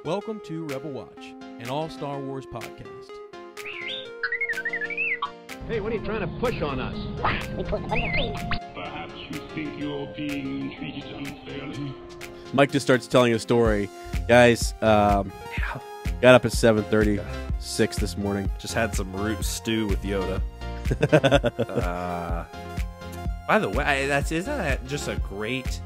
Welcome to Rebel Watch, an all-Star Wars podcast. Hey, what are you trying to push on us? Perhaps you think you're being treated unfairly. Mike just starts telling a story. Guys, got up at 7:36 this morning. Just had some root stew with Yoda. By the way, isn't that just a great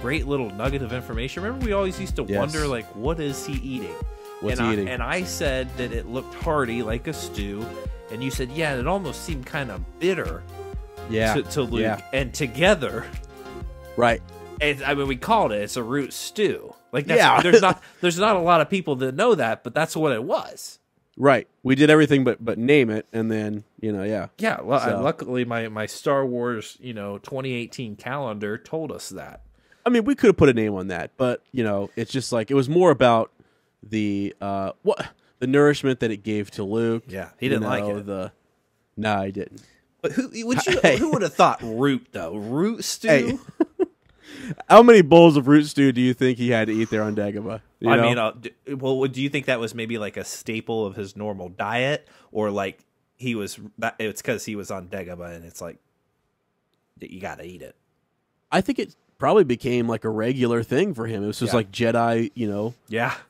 little nugget of information? Remember, we always used to wonder, like, what is he eating? What's he eating? And I said that it looked hearty, like a stew, and you said, yeah, it almost seemed kind of bitter. To Luke, and together, right? I mean, we called it. It's a root stew. Like, that's, there's not a lot of people that know that, but that's what it was. Right. We did everything but name it, and then Yeah. Well, luckily my Star Wars 2018 calendar told us that. I mean, we could have put a name on that, but it's just like it was more about the the nourishment that it gave to Luke. Yeah, he didn't like it. No, he didn't. But who would have thought root though? Root stew. Hey. How many bowls of root stew do you think he had to eat there on Dagobah? Do you think that was maybe like a staple of his normal diet, or like it's because he was on Dagobah and it's like you got to eat it? I think it probably became like a regular thing for him. It was just like Jedi,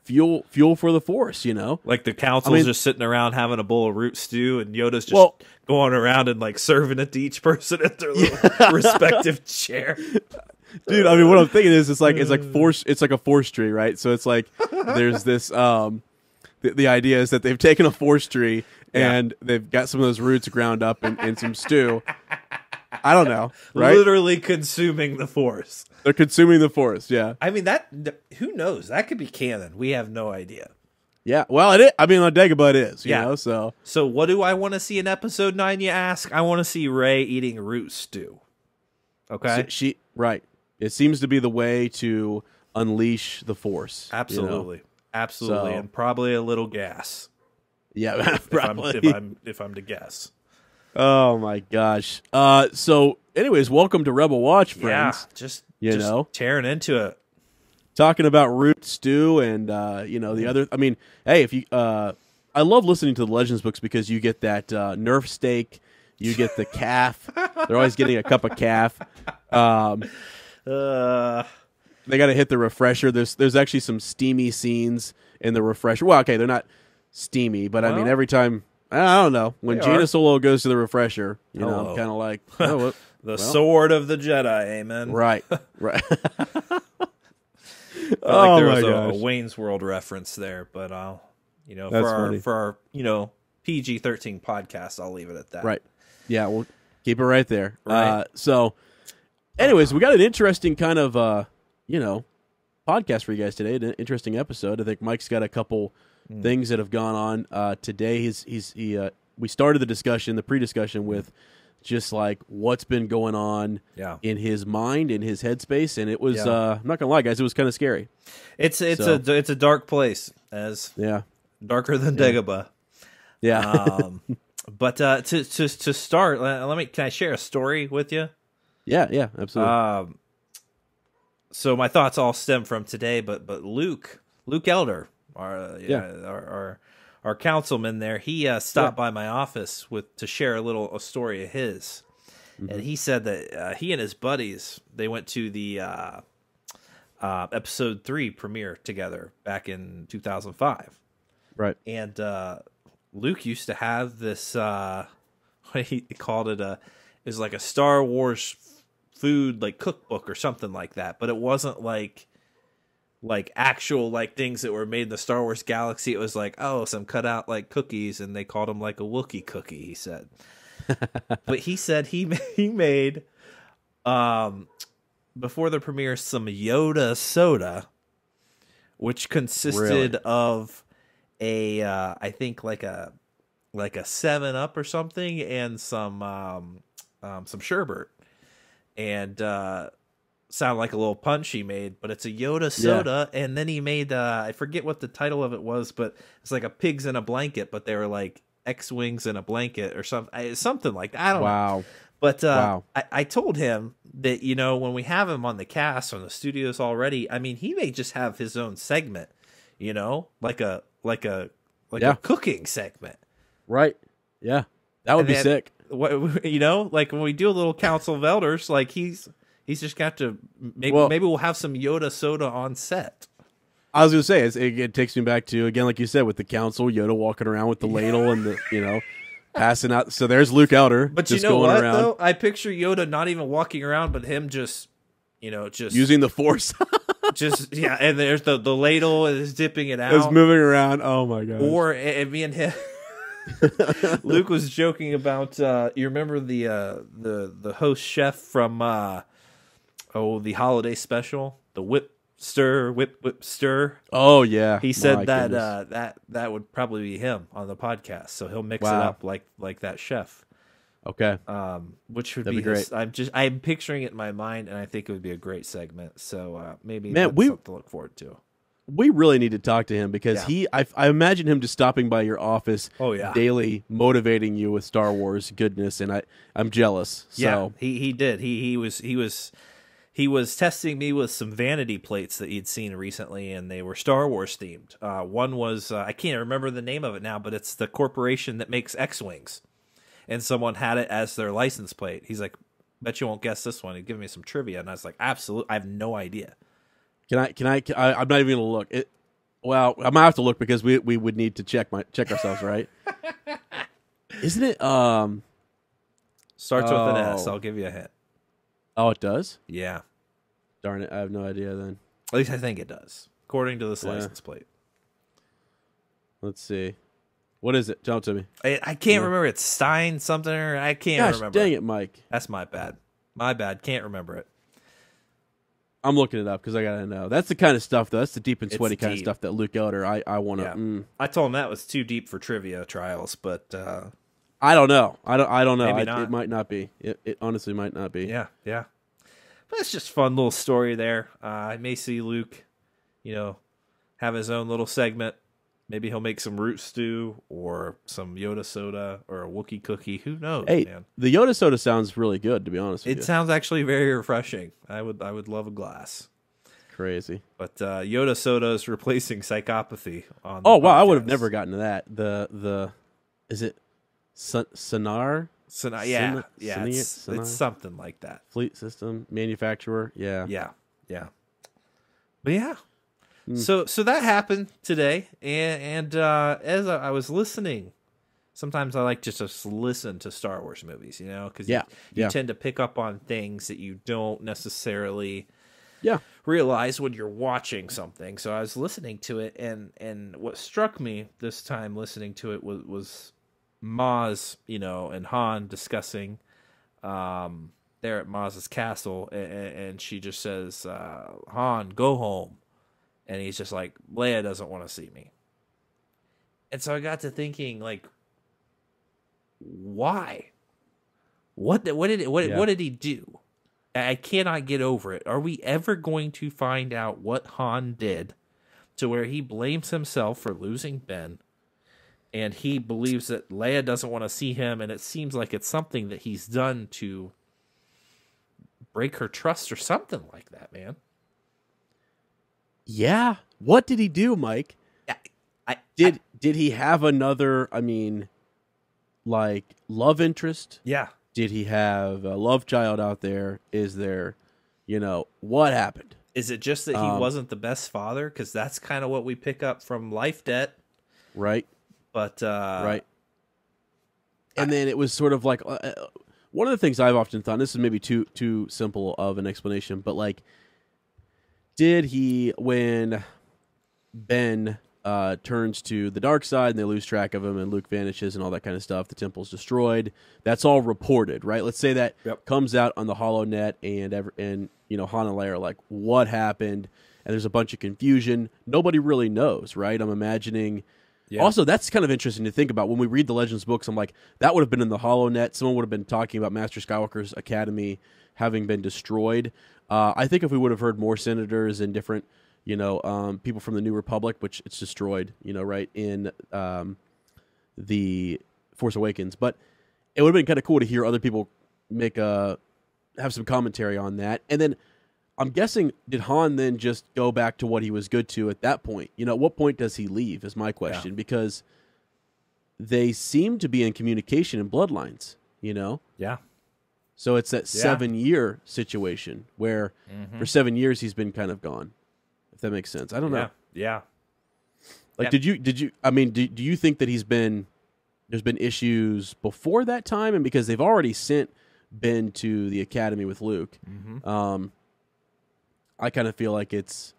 fuel for the Force, Like the council's just sitting around having a bowl of root stew, and Yoda's just going around and like serving it to each person at their little respective chair. Dude, I mean, what I'm thinking is it's like force. It's like a force tree, right? So it's like there's this. The idea is that they've taken a force tree and they've got some of those roots ground up in some stew. I don't know, right? Literally consuming the Force. They're consuming the Force, yeah. I mean, who knows? That could be canon. We have no idea. Yeah, well, it is. I mean, on Dagobah it is, you know, so. So what do I want to see in Episode 9, you ask? I want to see Rey eating root stew. Okay? Right. It seems to be the way to unleash the Force. Absolutely. Absolutely. So, and probably a little gas. Yeah, probably. If I'm to guess. Oh my gosh. So anyways, welcome to Rebel Watch, friends. Yeah, just tearing into it. Talking about root stew and the other, I mean, hey, if you I love listening to the Legends books because you get that Nerf steak, you get the calf. They're always getting a cup of calf. They got to hit the refresher. There's actually some steamy scenes in the refresher. Well, okay, they're not steamy, but I mean every time I don't know. When Jaina Solo goes to the refresher, I'm kind of like, the sword of the Jedi, amen. Right. There was a Wayne's World reference there, but for our PG-13 podcast, I'll leave it at that. Right. Yeah, we'll keep it right there. Right. So, anyways, we got an interesting kind of podcast for you guys today. An interesting episode. I think Mike's got a couple things that have gone on today. We started the pre-discussion with just like what's been going on in his mind, in his headspace, and it was I'm not gonna lie, guys, it was kind of scary. It's a dark place, darker than Dagobah. But to start, can I share a story with you? Yeah, absolutely. So my thoughts all stem from today, but Luke Elder, our councilman there, he stopped by my office to share a story of his, and he said that he and his buddies, they went to the Episode 3 premiere together back in 2005, right? And Luke used to have this what he called it it was like a Star Wars food like cookbook or something like that, but it wasn't like actual like things that were made in the Star Wars galaxy. It was like, some cut out like cookies, and they called them like a Wookiee cookie, he said. But he said he made before the premiere some Yoda soda, which consisted of I think like a 7-Up or something, and some sherbet, and sound like a little punch he made, but it's a Yoda soda. And then he made I forget what the title of it was, but it's like a pigs in a blanket, but they were like X-wings in a blanket or something like that. I don't know. But I told him that, when we have him on the cast, on the studios already, I mean, he may just have his own segment, you know, like a Yeah. cooking segment. Right. Yeah. That would And be then, sick. What, you know, like when we do a little Council of Elders, like he's just got to maybe Well- maybe we'll have some Yoda soda on set. I was going to say, it takes me back to, again, like you said, with the council, Yoda walking around with the ladle and the, passing out. So there's Luke Elder. But just you know going what, around, though? I picture Yoda not even walking around, but him just using the Force. just yeah. And there's the ladle is dipping it out. It's moving around. Oh my god! Or and me and him, Luke was joking about. You remember the host chef from the holiday special, the whip stir. Oh yeah, He said My that goodness. that would probably be him on the podcast, so he'll mix it Wow. up like that chef. Okay. Which would That'd be be great. I'm picturing it in my mind, and I think it would be a great segment. So maybe Man, that's something to look forward to. We really need to talk to him because Yeah. I imagine him just stopping by your office Oh, yeah. daily, motivating you with Star Wars goodness, and I'm jealous. So Yeah, he did. He was testing me with some vanity plates that he'd seen recently, and they were Star Wars themed. One was I can't remember the name of it now, but it's the corporation that makes X-wings, and someone had it as their license plate. He's like, "Bet you won't guess this one." He'd give me some trivia, and I was like, "Absolutely, I have no idea." I'm not even gonna look. Well, I'm gonna have to look because we would need to check ourselves, right? Isn't it? Starts with an S. Oh. I'll give you a hint. Oh, it does. Yeah, Darn it, I have no idea. Then at least I think it does, according to this Yeah. license plate. let's see. What is it? Tell it to me. I can't remember. It's Stein something, or I can't Gosh, remember. dang it, Mike. That's my bad. My bad. Can't remember it. I'm looking it up because I gotta know. That's the kind of stuff, though. That's the deep and It's sweaty kind of deep. stuff that Luke Elder. I want to. Yeah. I told him that was too deep for trivia trials, but I don't know. I don't know. Maybe not. It might not be. It honestly might not be. yeah. But it's just a fun little story there. I may see Luke, have his own little segment. Maybe he'll make some root stew or some Yoda soda or a Wookiee cookie. Who knows, Hey, man? the Yoda soda sounds really good. To be honest with It you, sounds actually very refreshing. I would love a glass. crazy. But Yoda soda is replacing psychopathy on. Oh the wow, I would have podcast. never gotten to that. The is it Sonar So now, Syn- it's Synia? something like that. Fleet System manufacturer? Yeah. Yeah. But yeah. So that happened today, and as I was listening, sometimes I like just to listen to Star Wars movies, because you Yeah. tend to pick up on things that you don't necessarily Yeah. realize when you're watching something. So I was listening to it, and what struck me this time listening to it was Maz, and Han discussing there at Maz's castle, and she just says, Han, go home. And he's just like, Leia doesn't want to see me. And so I got to thinking, like, why? What did he do? I cannot get over it. Are we ever going to find out what Han did to where he blames himself for losing Ben, and he believes that Leia doesn't want to see him, and it seems like it's something that he's done to break her trust or something like that, man. Yeah. What did he do, Mike? Did he have another? I mean, like love interest? Yeah. Did he have a love child out there? Is there, what happened? Is it just that he wasn't the best father? Because that's kind of what we pick up from Life Debt. Right. But Right. And then it was sort of like one of the things I've often thought. This is maybe too simple of an explanation, but like, did he, when Ben turns to the dark side and they lose track of him and Luke vanishes and all that kind of stuff, the temple's destroyed, that's all reported, right? Let's say that comes out on the HoloNet and Han and Leia are like, what happened? And there's a bunch of confusion. Nobody really knows, right? I'm imagining. Yeah. Also, that's kind of interesting to think about. When we read the Legends books, I'm like, that would have been in the HoloNet. Someone would have been talking about Master Skywalker's Academy having been destroyed. I think if we would have heard more senators and different, people from the New Republic, which it's destroyed, right, in the Force Awakens. But it would have been kind of cool to hear other people have some commentary on that. And then I'm guessing, did Han then just go back to what he was good to at that point? You know, at what point does he leave is my question, because they seem to be in communication in bloodlines, you know? Yeah. So it's that 7-year situation where for 7 years he's been kind of gone, if that makes sense. I don't know. Yeah. Like, did you, I mean, do you think that there's been issues before that time? And because they've already sent Ben to the academy with Luke, I kind of feel like that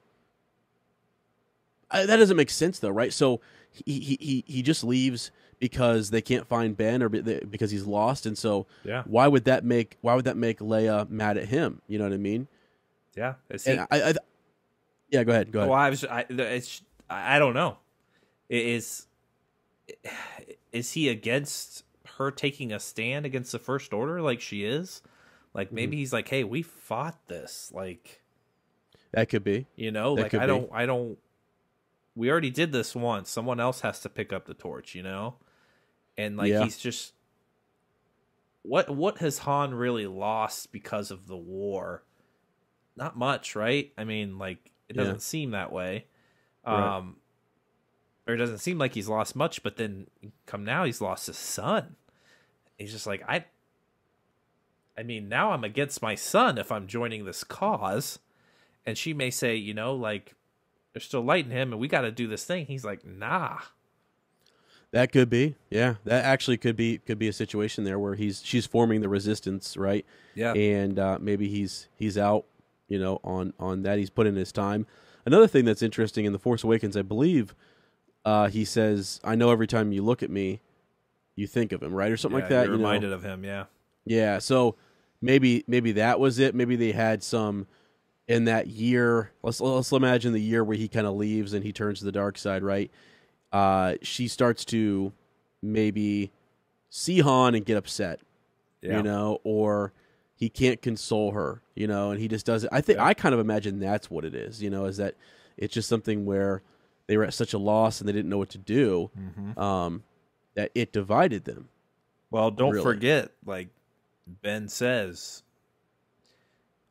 doesn't make sense though, right? So he just leaves because they can't find Ben, or because he's lost, and so why would that make Leia mad at him? You know what I mean? Yeah. And go ahead. Well, I don't know. Is he against her taking a stand against the First Order like she is? Like, maybe he's like, hey, we fought this. Like, that could be. You know, like, I don't. We already did this once. Someone else has to pick up the torch, you know? And like he's just what has Han really lost because of the war? Not much, right? I mean, like, it doesn't seem that way. Right. Or it doesn't seem like he's lost much, but then come now he's lost his son. He's just like, I mean, now I'm against my son if I'm joining this cause. And she may say, you know, like, they're still lighting him and we got to do this thing. He's like, nah. That could be. Yeah, that actually could be a situation there where she's forming the resistance, right? Yeah. And maybe he's out, you know, on that. He's put in his time. Another thing that's interesting in The Force Awakens, I believe, he says, I know every time you look at me, you think of him, right? Or something like that. You're reminded of him, yeah. Yeah, so maybe that was it. Maybe they had some in that year. Let's imagine the year where he kind of leaves and he turns to the dark side, right? She starts to maybe see Han and get upset, you know, or he can't console her, you know, and he just does it. I kind of imagine that's what it is, you know, is that it's just something where they were at such a loss and they didn't know what to do, that it divided them. Well, don't forget, like Ben says,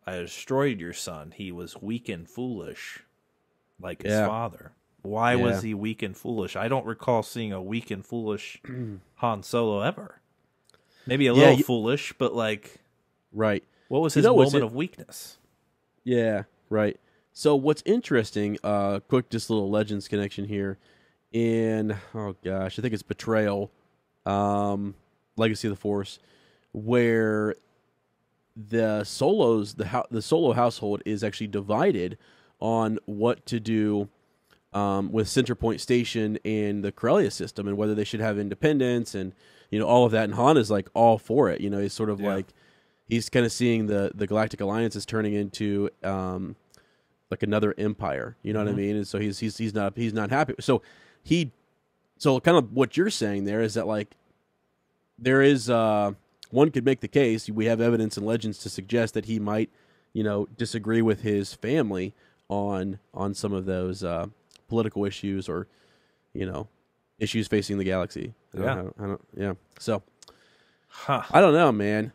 I destroyed your son. He was weak and foolish, like his father. Why was he weak and foolish? I don't recall seeing a weak and foolish Han Solo ever. Maybe a little foolish, but like, right. What was his moment of weakness? Yeah, right. So what's interesting, quick, just little Legends connection here. I think it's Betrayal, Legacy of the Force, where the Solo household is actually divided on what to do with Centerpoint Station and the Corellia system, and whether they should have independence, and you know, all of that. And Han is like all for it. You know, he's sort of like, he's kind of seeing the Galactic Alliance is turning into like another empire. You know what I mean? And so he's not happy. So kind of what you're saying there is that, like, there is one could make the case, we have evidence and Legends to suggest that he might, you know, disagree with his family on some of those political issues, or, you know, issues facing the galaxy. So I don't know, man.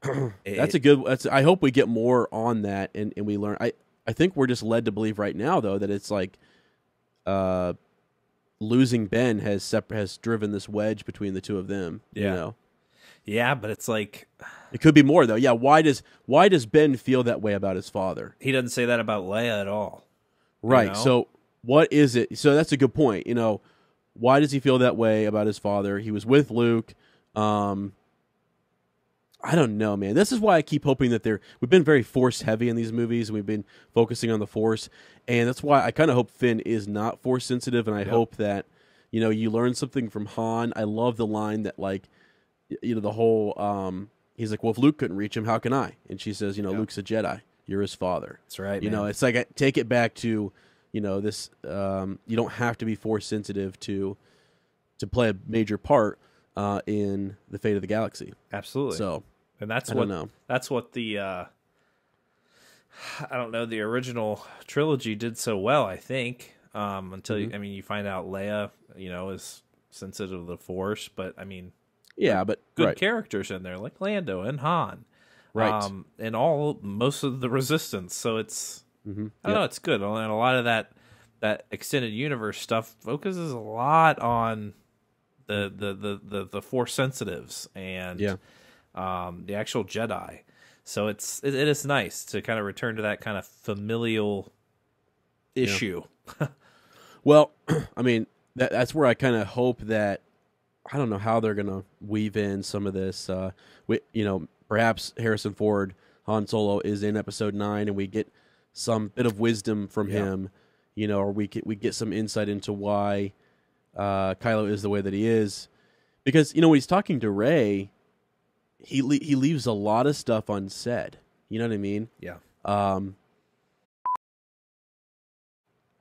I hope we get more on that and we learn. I think we're just led to believe right now, though, that it's like losing Ben has driven this wedge between the two of them. You know? Yeah, but it's like, it could be more, though. Yeah, why does Ben feel that way about his father? He doesn't say that about Leia at all. Right. You know? So what is it? So that's a good point. You know, why does he feel that way about his father? He was with Luke. I don't know, man. This is why I keep hoping that we've been very Force heavy in these movies, and we've been focusing on the Force, and that's why I kind of hope Finn is not Force sensitive, and I hope that, you know, you learn something from Han. I love the line that, like, you know, the whole he's like, well, if Luke couldn't reach him, how can I? And she says, you know, Luke's a Jedi. You're his father. That's right. You know, it's like, take it back to, you know, this. You don't have to be Force sensitive to play a major part in the fate of the galaxy. Absolutely. So, and that's what the I don't know, the original trilogy did so well, I think. Until you find out Leia, you know, is sensitive to the Force, but I mean, yeah, but good characters in there like Lando and Han. Right. And most of the Resistance. So it's I don't know, it's good. And a lot of that extended universe stuff focuses a lot on the Force sensitives and the actual Jedi. So it is nice to kind of return to that kind of familial issue. Well, I mean, that's where I kind of hope that, I don't know how they're going to weave in some of this. Perhaps Harrison Ford, Han Solo, is in Episode 9, and we get some bit of wisdom from him, or we get some insight into why Kylo is the way that he is. Because, when he's talking to Rey, he leaves a lot of stuff unsaid. You know what I mean? Yeah.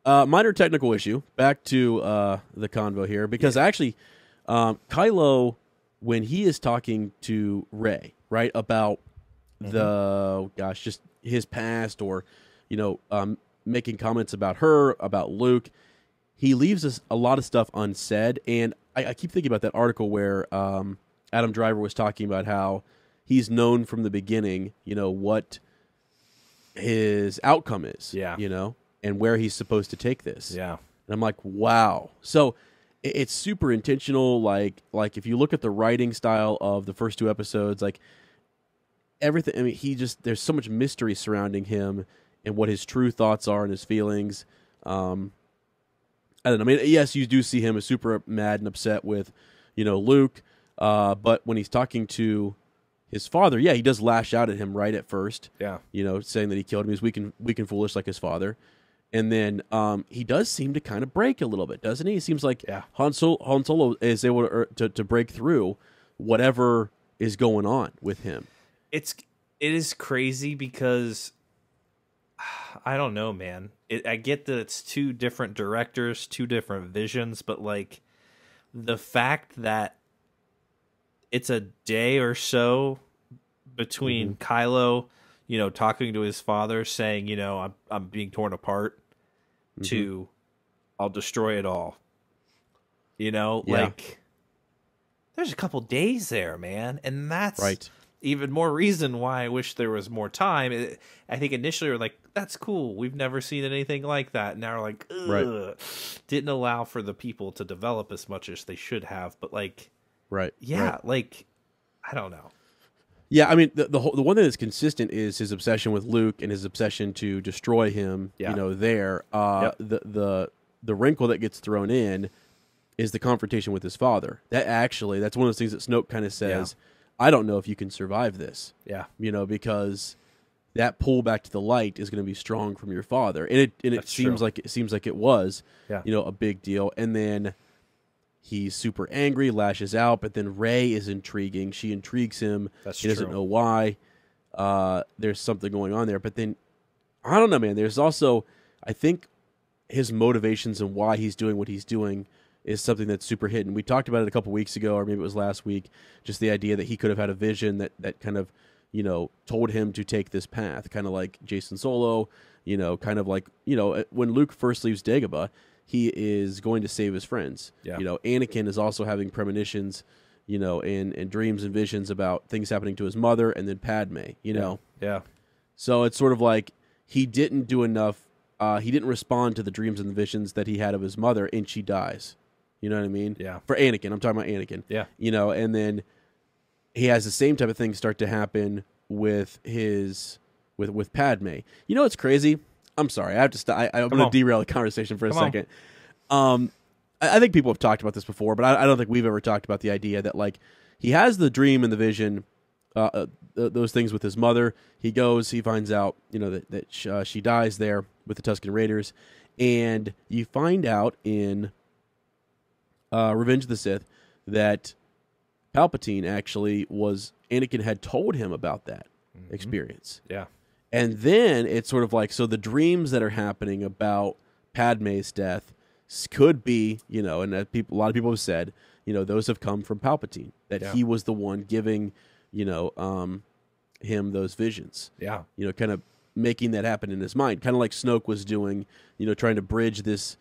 Minor technical issue. Back to the convo here, because actually, Kylo, when he is talking to Rey, right, about just his past, or making comments about her, about Luke, he leaves us a lot of stuff unsaid. And I keep thinking about that article where Adam Driver was talking about how he's known from the beginning, what his outcome is, and where he's supposed to take this. Yeah. And I'm like, wow. So it's super intentional. Like if you look at the writing style of the first 2 episodes, like everything, I mean, there's so much mystery surrounding him and what his true thoughts are and his feelings. I don't know. I mean, yes, you do see him as super mad and upset with, Luke. But when he's talking to his father, he does lash out at him right at first. Yeah. Saying that he killed him. He's weak and foolish like his father. And then he does seem to kind of break a little bit, doesn't he? It seems like Han Solo is able to break through whatever is going on with him. It is crazy because I don't know, man. I get that it's 2 different directors, 2 different visions, but like the fact that it's a day or so between Kylo, talking to his father, saying, I'm being torn apart, to I'll destroy it all. Like there's a couple days there, man, and that's right. Even more reason why I wish there was more time. I think initially we're like, that's cool. We've never seen anything like that. And now we're like, ugh. Right. Didn't allow for the people to develop as much as they should have. But like, right. Like, I don't know. Yeah, I mean, the one thing that's consistent is his obsession with Luke and his obsession to destroy him. Yeah. There. The wrinkle that gets thrown in is the confrontation with his father. That's one of those things that Snoke kind of says, I don't know if you can survive this. Yeah. Because that pull back to the light is going to be strong from your father. And it seems like it was, a big deal. And then he's super angry, lashes out, but then Rey is intriguing. She intrigues him. He doesn't know why. There's something going on there. But then, I don't know, man. There's also, I think, his motivations and why he's doing what he's doing is something that's super hidden. We talked about it a couple weeks ago, or maybe it was last week, just the idea that he could have had a vision that kind of, told him to take this path, kind of like Jason Solo, kind of like, when Luke first leaves Dagobah, he is going to save his friends. Yeah. Anakin is also having premonitions, and dreams and visions about things happening to his mother, and then Padme, Yeah. So it's sort of like he didn't do enough. He didn't respond to the dreams and the visions that he had of his mother, and she dies. You know what I mean? Yeah. For Anakin, I'm talking about Anakin. Yeah. And then he has the same type of thing start to happen with with Padme. It's crazy. I'm sorry. I have to stop. I'm going to derail the conversation for a second. I think people have talked about this before, but I don't think we've ever talked about the idea that, like, he has the dream and the vision, those things with his mother. He goes, he finds out, that she dies there with the Tusken Raiders, and you find out in Revenge of the Sith that Palpatine actually Anakin had told him about that experience. Yeah. And then it's sort of like, so the dreams that are happening about Padme's death could be, and a lot of people have said, those have come from Palpatine, that he was the one giving, him those visions. Yeah. Kind of making that happen in his mind, kind of like Snoke was doing, trying to bridge this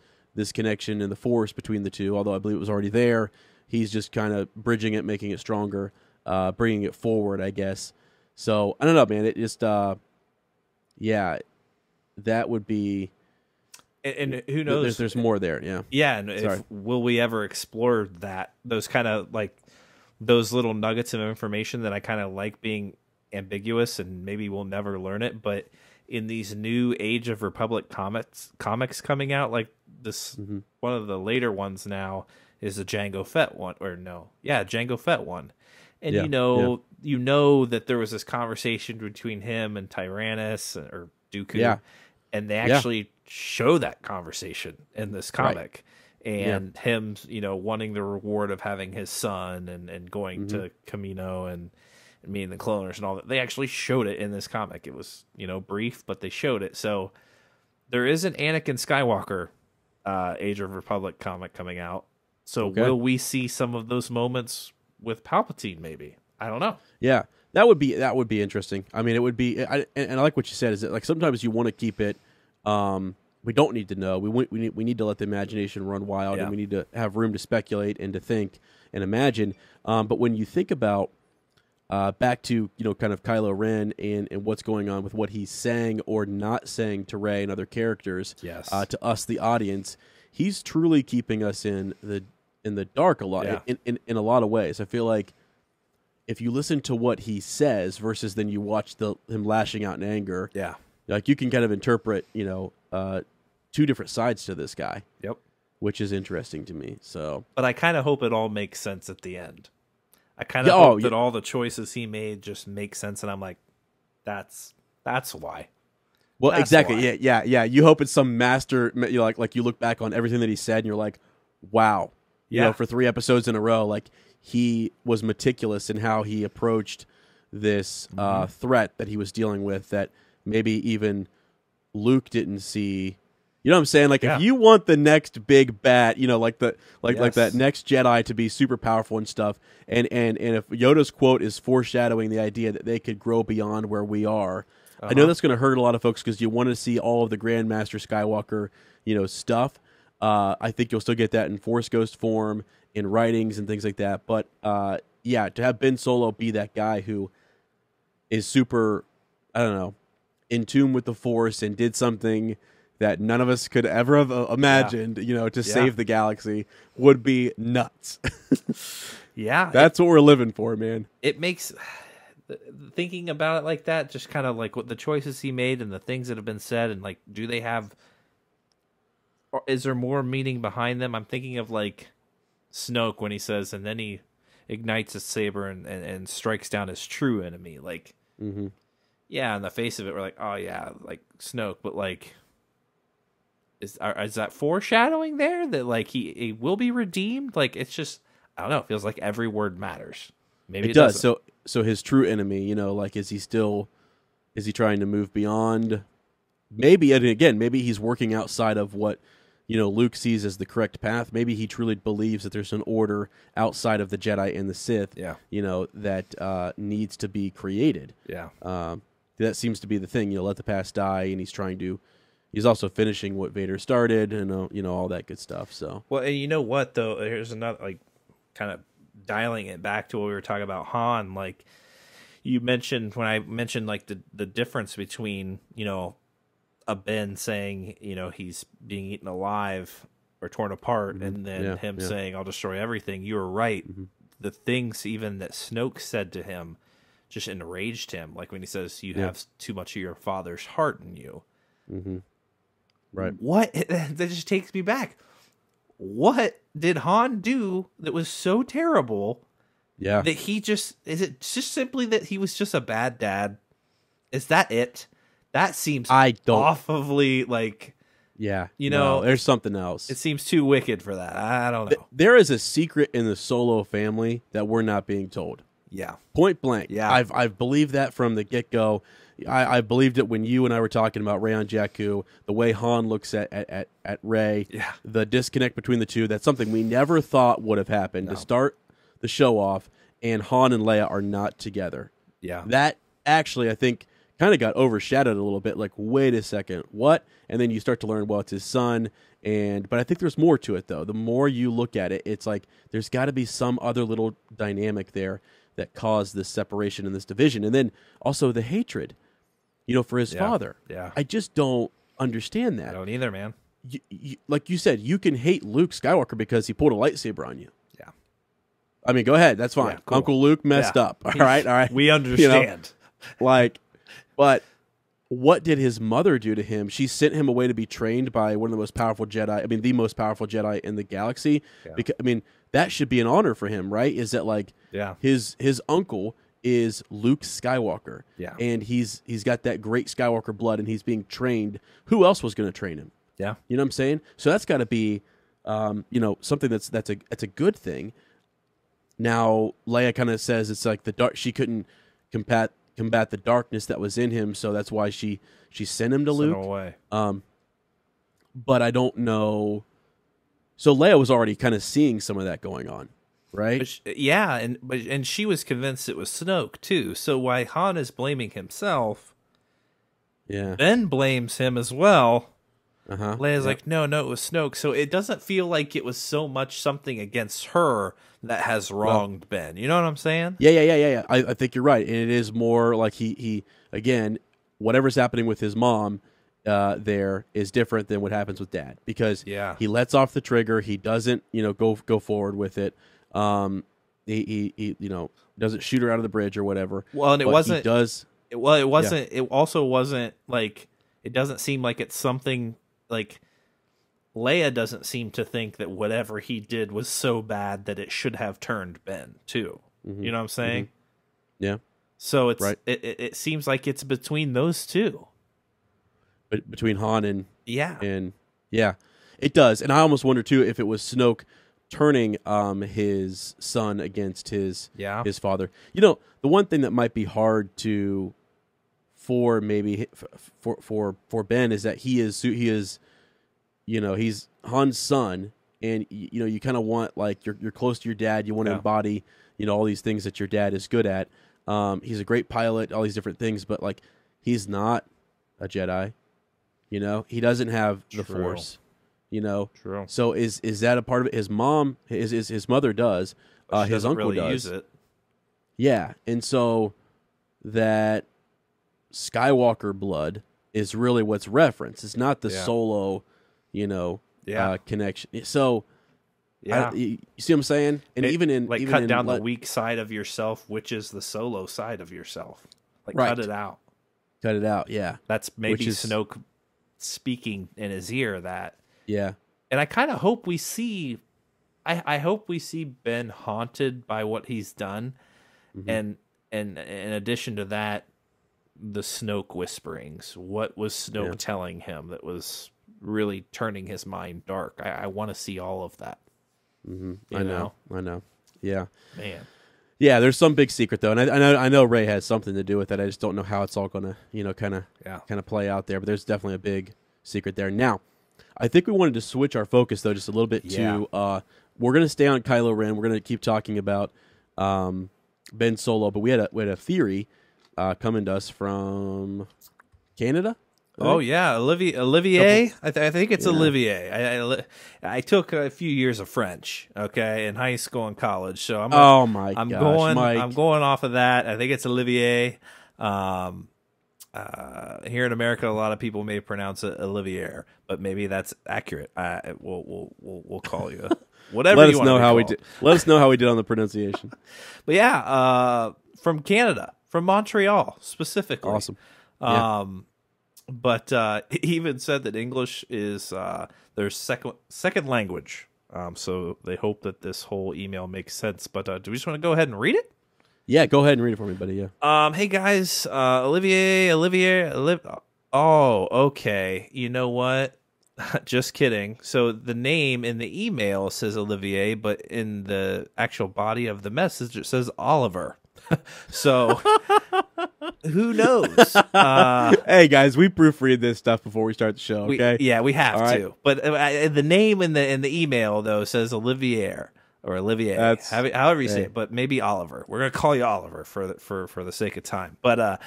connection in the Force between the two, although I believe it was already there. He's just kind of bridging it, making it stronger, bringing it forward, I guess. So I don't know, man. It just yeah, that would be. And who knows? There's more there. Yeah. Yeah, and will we ever explore that? Those kind of like those little nuggets of information that I kind of like being ambiguous, and maybe we'll never learn it. But in these new Age of Republic comics coming out, like this, one of the later ones now is the Jango Fett one, Jango Fett one, and you know that there was this conversation between him and Tyrannus or Dooku, and they actually show that conversation in this comic. And him, wanting the reward of having his son and going to Camino and meeting the cloners and all that. They actually showed it in this comic. It was, brief, but they showed it. So there is an Anakin Skywalker Age of Republic comic coming out. So will we see some of those moments with Palpatine? Maybe. I don't know. Yeah, that would be interesting. I mean, it would be, and I like what you said. Is that like sometimes you want to keep it. We don't need to know. We need to let the imagination run wild, and we need to have room to speculate and to think and imagine. But when you think about back to kind of Kylo Ren and what's going on with what he's saying or not saying to Rey and other characters, to us the audience, he's truly keeping us in the dark a lot in a lot of ways. I feel like if you listen to what he says versus then you watch him lashing out in anger, like you can kind of interpret two different sides to this guy. Yep. Which is interesting to me. So, but I kind of hope it all makes sense at the end. I kind of hope that all the choices he made just make sense, and I'm like, that's why. Well, that's exactly. Why. Yeah. You hope it's some master. Like you look back on everything that he said, and you're like, wow. For 3 episodes in a row, like he was meticulous in how he approached this threat that he was dealing with. That maybe even Luke didn't see. You know what I'm saying? Like if you want the next big bat, like that next Jedi to be super powerful and stuff, and if Yoda's quote is foreshadowing the idea that they could grow beyond where we are, I know that's going to hurt a lot of folks because you want to see all of the Grandmaster Skywalker, stuff. I think you'll still get that in Force Ghost form, in writings and things like that. But to have Ben Solo be that guy who is super, I don't know, in tune with the Force and did something that none of us could ever have imagined, to save the galaxy would be nuts. That's what we're living for, man. It makes thinking about it like that, just kind of like what the choices he made and the things that have been said, and like, do they have, or is there more meaning behind them? I'm thinking of like Snoke when he says, and then he ignites his saber and strikes down his true enemy. Like, in the face of it, we're like, oh yeah, like Snoke, but like, is that foreshadowing there that like he will be redeemed? Like, it's just, I don't know. It feels like every word matters. Maybe it does. So his true enemy, like, is he trying to move beyond? Maybe, and again, maybe he's working outside of what Luke sees as the correct path. Maybe he truly believes that there's an order outside of the Jedi and the Sith. That needs to be created. That seems to be the thing. Let the past die, and he's also finishing what Vader started, and all that good stuff. So, well, and you know what though? Here's another, like, kind of dialing it back to what we were talking about Han. Like you mentioned when I mentioned like the difference between a Ben saying he's being eaten alive or torn apart, and then him saying I'll destroy everything. You were right. The things even that Snoke said to him just enraged him. Like when he says you have too much of your father's heart in you. Right. What? That just takes me back. What did Han do that was so terrible? That he is it just simply that he was just a bad dad? Is that it? That seems awfully like, no, there's something else. It seems too wicked for that. I don't know. There is a secret in the Solo family that we're not being told. Point blank. I've believed that from the get-go. I believed it when you and I were talking about Rey on Jakku, the way Han looks at Rey, the disconnect between the two. That's something we never thought would have happened to start the show off, and Han and Leia are not together. That actually, I think, kind of got overshadowed a little bit. Like, wait a second, what? And then you start to learn, well, it's his son. But I think there's more to it, though. The more you look at it, it's like there's got to be some other little dynamic there that caused this separation and this division, and then also the hatred, for his father. Yeah. I just don't understand that. I don't either, man. Like you said, you can hate Luke Skywalker because he pulled a lightsaber on you. Yeah. I mean, go ahead. That's fine. Yeah, cool. Uncle Luke messed up. All right. We understand. But what did his mother do to him? She sent him away to be trained by one of the most powerful Jedi. I mean, the most powerful Jedi in the galaxy. Yeah. Because that should be an honor for him, right? Is that his uncle is Luke Skywalker. Yeah. And he's got that great Skywalker blood, and he's being trained. Who else was going to train him? Yeah. You know what I'm saying? So that's got to be, something that's a good thing. Now Leia kind of says it's like the dark. She couldn't combat the darkness that was in him, so that's why she sent him to Luke. Sent him away. But I don't know. So Leia was already kind of seeing some of that going on, right? And she was convinced it was Snoke too. So why Han is blaming himself, Ben blames him as well. Leia's like, no, it was Snoke. So it doesn't feel like it was so much something against her that has wronged Ben. You know what I'm saying? Yeah. I think you're right. And it is more like he again, whatever's happening with his mom there is different than what happens with Dad. Because he lets off the trigger. He doesn't, go forward with it. He doesn't shoot her out of the bridge or whatever. Well, and it wasn't... He does... It wasn't... It also wasn't, like... It doesn't seem like it's something... Like, Leia doesn't seem to think that whatever he did was so bad that it should have turned Ben, too. Mm-hmm. You know what I'm saying? Mm-hmm. Yeah. So it's it seems like it's between those two. But between Han and... Yeah. It does. And I almost wonder, too, if it was Snoke turning his son against his father. The one thing that might be hard for Ben is that he's Han's son, and you kind of want, like, you're close to your dad, you want to embody all these things that your dad is good at. He's a great pilot, all these different things, but like he's not a Jedi. He doesn't have the Force. True. So is that a part of it? His mom, his mother does. His uncle really does. Use it. Yeah, and so that Skywalker blood is really what's referenced. It's not the Solo, connection. So, you see what I'm saying? And even cut down the weak side of yourself, which is the Solo side of yourself. Cut it out. Cut it out. Yeah, that's maybe Snoke speaking in his ear. Yeah, and I kind of hope we see. I hope we see Ben haunted by what he's done, and in addition to that, the Snoke whisperings. What was Snoke telling him that was really turning his mind dark? I want to see all of that. Mm-hmm. I know. Yeah, man. Yeah, there's some big secret though, and I know Rey has something to do with it. I just don't know how it's all gonna kind of play out there. But there's definitely a big secret there. Now, I think we wanted to switch our focus though just a little bit to we're gonna stay on Kylo Ren. We're gonna keep talking about Ben Solo, but we had a theory coming to us from Canada. Oh yeah, Olivier. I think it's Olivier. I took a few years of French, in high school and college. So I'm going off of that. I think it's Olivier. Here in America, a lot of people may pronounce it Olivier, but maybe that's accurate. We'll call you whatever. Let you us know how we did. Let us know how we did on the pronunciation. But from Canada, from Montreal specifically. Awesome. But he even said that English is their second language. So they hope that this whole email makes sense. But do we just want to go ahead and read it? Yeah, go ahead and read it for me, buddy. Yeah. Hey guys, Olivier. Oh, okay. You know what? Just kidding. So the name in the email says Olivier, but in the actual body of the message it says Oliver. So who knows? Hey guys, we proofread this stuff before we start the show. Okay, we have to. But the name in the email though says Olivier or Olivier, however you say it. But maybe Oliver. We're gonna call you Oliver for the sake of time. But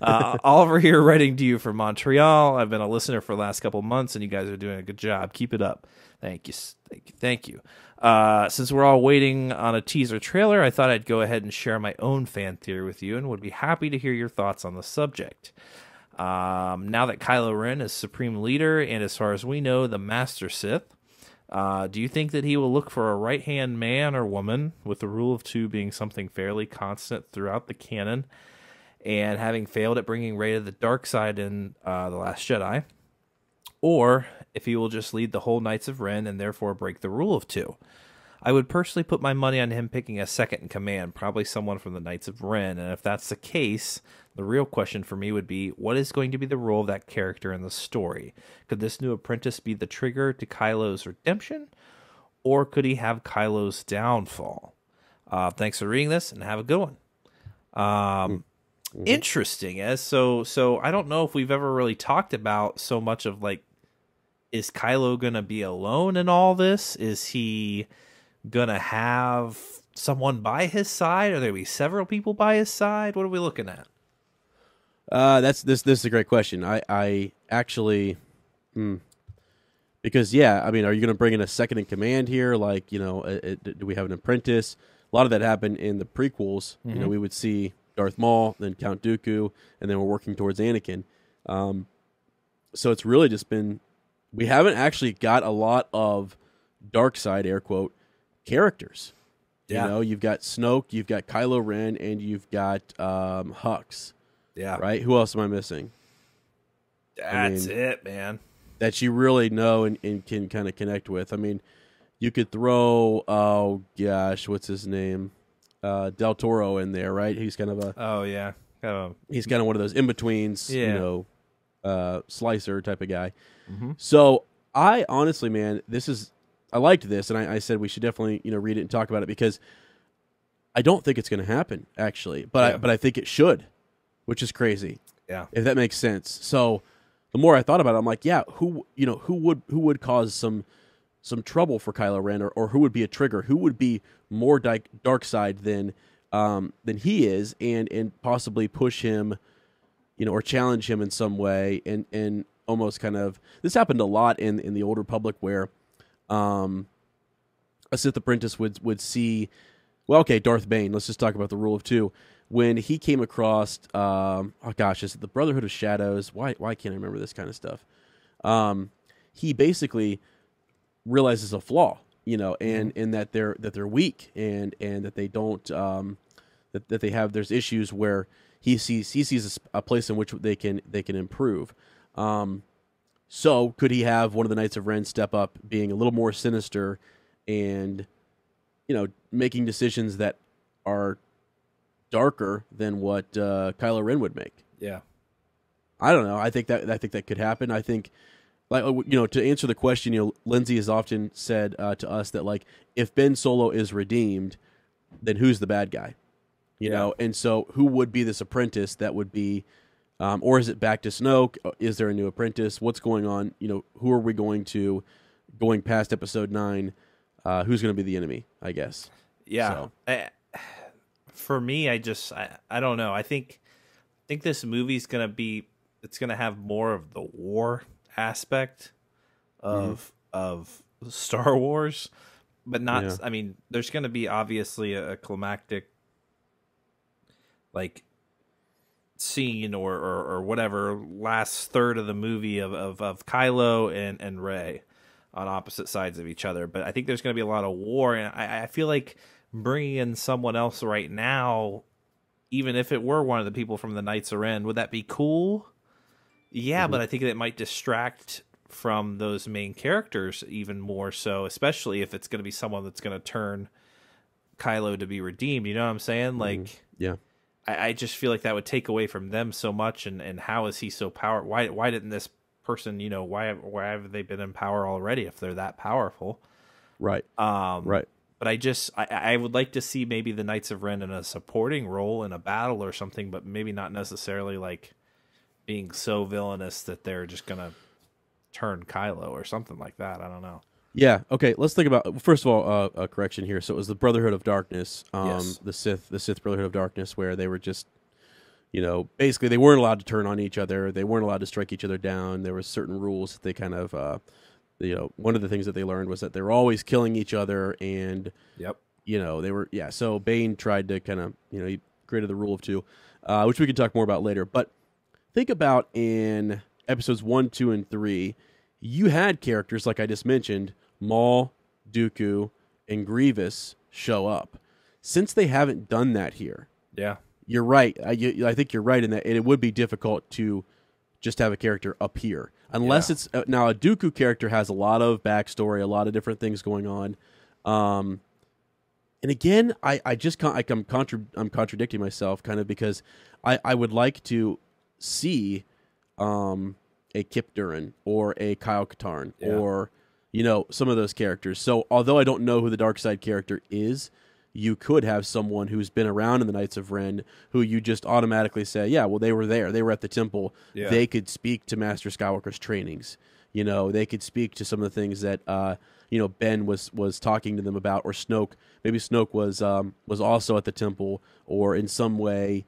Oliver here, writing to you from Montreal. I've been a listener for the last couple months, and you guys are doing a good job. Keep it up. Thank you. Since we're all waiting on a teaser trailer, I thought I'd go ahead and share my own fan theory with you, and would be happy to hear your thoughts on the subject. Now that Kylo Ren is Supreme Leader, and as far as we know, the Master Sith, do you think that he will look for a right-hand man or woman, with the rule of two being something fairly constant throughout the canon, and having failed at bringing Rey to the dark side in The Last Jedi? Or if he will just lead the whole Knights of Ren and therefore break the rule of two? I would personally put my money on him picking a second in command, probably someone from the Knights of Ren, and if that's the case, the real question for me would be, what is going to be the role of that character in the story? Could this new apprentice be the trigger to Kylo's redemption, or could he have Kylo's downfall? Thanks for reading this, and have a good one. Interesting. So I don't know if we've ever really talked about so much of, like, is Kylo gonna be alone in all this? Is he gonna have someone by his side? Are there gonna be several people by his side? What are we looking at? This is a great question. I actually, because I mean, are you going to bring in a second in command here? Like, do we have an apprentice? A lot of that happened in the prequels. Mm-hmm. We would see Darth Maul, then Count Dooku, and then we're working towards Anakin. So it's really just been, we haven't actually got a lot of dark side, air quote, characters. Yeah. You've got Snoke, you've got Kylo Ren, and you've got Hux. Yeah. Right? Who else am I missing? That's it, man. That you really know and can kind of connect with. I mean, you could throw, oh gosh, what's his name? Del Toro in there, right? He's kind of a... Oh, yeah. He's kind of one of those in-betweens, yeah. Slicer type of guy. Mm-hmm. So I honestly, man, I liked this, and I said we should definitely, read it and talk about it, because I don't think it's going to happen, actually, but I think it should, which is crazy. Yeah, if that makes sense. So the more I thought about it, I'm like, yeah, who would cause some trouble for Kylo Ren, or who would be a trigger? Who would be more dark side than he is, and possibly push him, or challenge him in some way, and almost kind of, this happened a lot in the Old Republic, where a Sith apprentice would see, well, okay, Darth Bane, let's just talk about the rule of two. When he came across, is it the Brotherhood of Shadows? Why can't I remember this kind of stuff? He basically realizes a flaw, and that they're weak, and that they don't, that they have, there's issues where he sees a place in which they can improve. So could he have one of the Knights of Ren step up, being a little more sinister, and making decisions that are darker than what Kylo Ren would make? Yeah, I don't know. I think that could happen. I think, like, to answer the question, Lindsay has often said to us that, like, if Ben Solo is redeemed, then who's the bad guy? You know, and so who would be this apprentice that would be, or is it back to Snoke? Is there a new apprentice? What's going on? Who are we going past Episode 9? Who's going to be the enemy? I guess. Yeah. So. For me, I don't know. I think this movie's gonna it's gonna have more of the war aspect of Star Wars, but not. Yeah. I mean, there's gonna be obviously a climactic, like, scene or whatever, last third of the movie of Kylo and Rey on opposite sides of each other. But I think there's gonna be a lot of war, and I feel like bringing in someone else right now, even if it were one of the people from the Knights of Ren, would that be cool? Yeah, but I think it might distract from those main characters even more so, especially if it's going to be someone that's going to turn Kylo to be redeemed. You know what I'm saying? Like, yeah, I just feel like that would take away from them so much. And how is he so powerful? Why didn't this person, why have they been in power already if they're that powerful? Right. Right. But I would like to see maybe the Knights of Ren in a supporting role in a battle or something, but maybe not necessarily like being so villainous that they're just going to turn Kylo or something like that. I don't know. Yeah. Okay. Let's think about, first of all, a correction here. So it was the Brotherhood of Darkness, yes. the Sith Brotherhood of Darkness, where they were just, basically they weren't allowed to turn on each other. They weren't allowed to strike each other down. There were certain rules that they kind of, one of the things that they learned was that they were always killing each other. And, they were, so Bane tried to kind of, he created the rule of two, which we can talk more about later. But think about in episodes 1, 2, and 3, you had characters, like I just mentioned, Maul, Dooku, and Grievous show up. Since they haven't done that here, you're right. I think you're right in that it would be difficult to just have a character appear. Unless it's... now, a Dooku character has a lot of backstory, a lot of different things going on. And again, I'm contradicting myself kind of because I would like to see a Kip Duran or a Kyle Katarn or, some of those characters. So although I don't know who the dark side character is, you could have someone who's been around in the Knights of Ren who you just automatically say, they were there. They were at the temple. Yeah. They could speak to Master Skywalker's trainings. They could speak to some of the things that, Ben was talking to them about, or Snoke. Maybe Snoke was also at the temple, or in some way,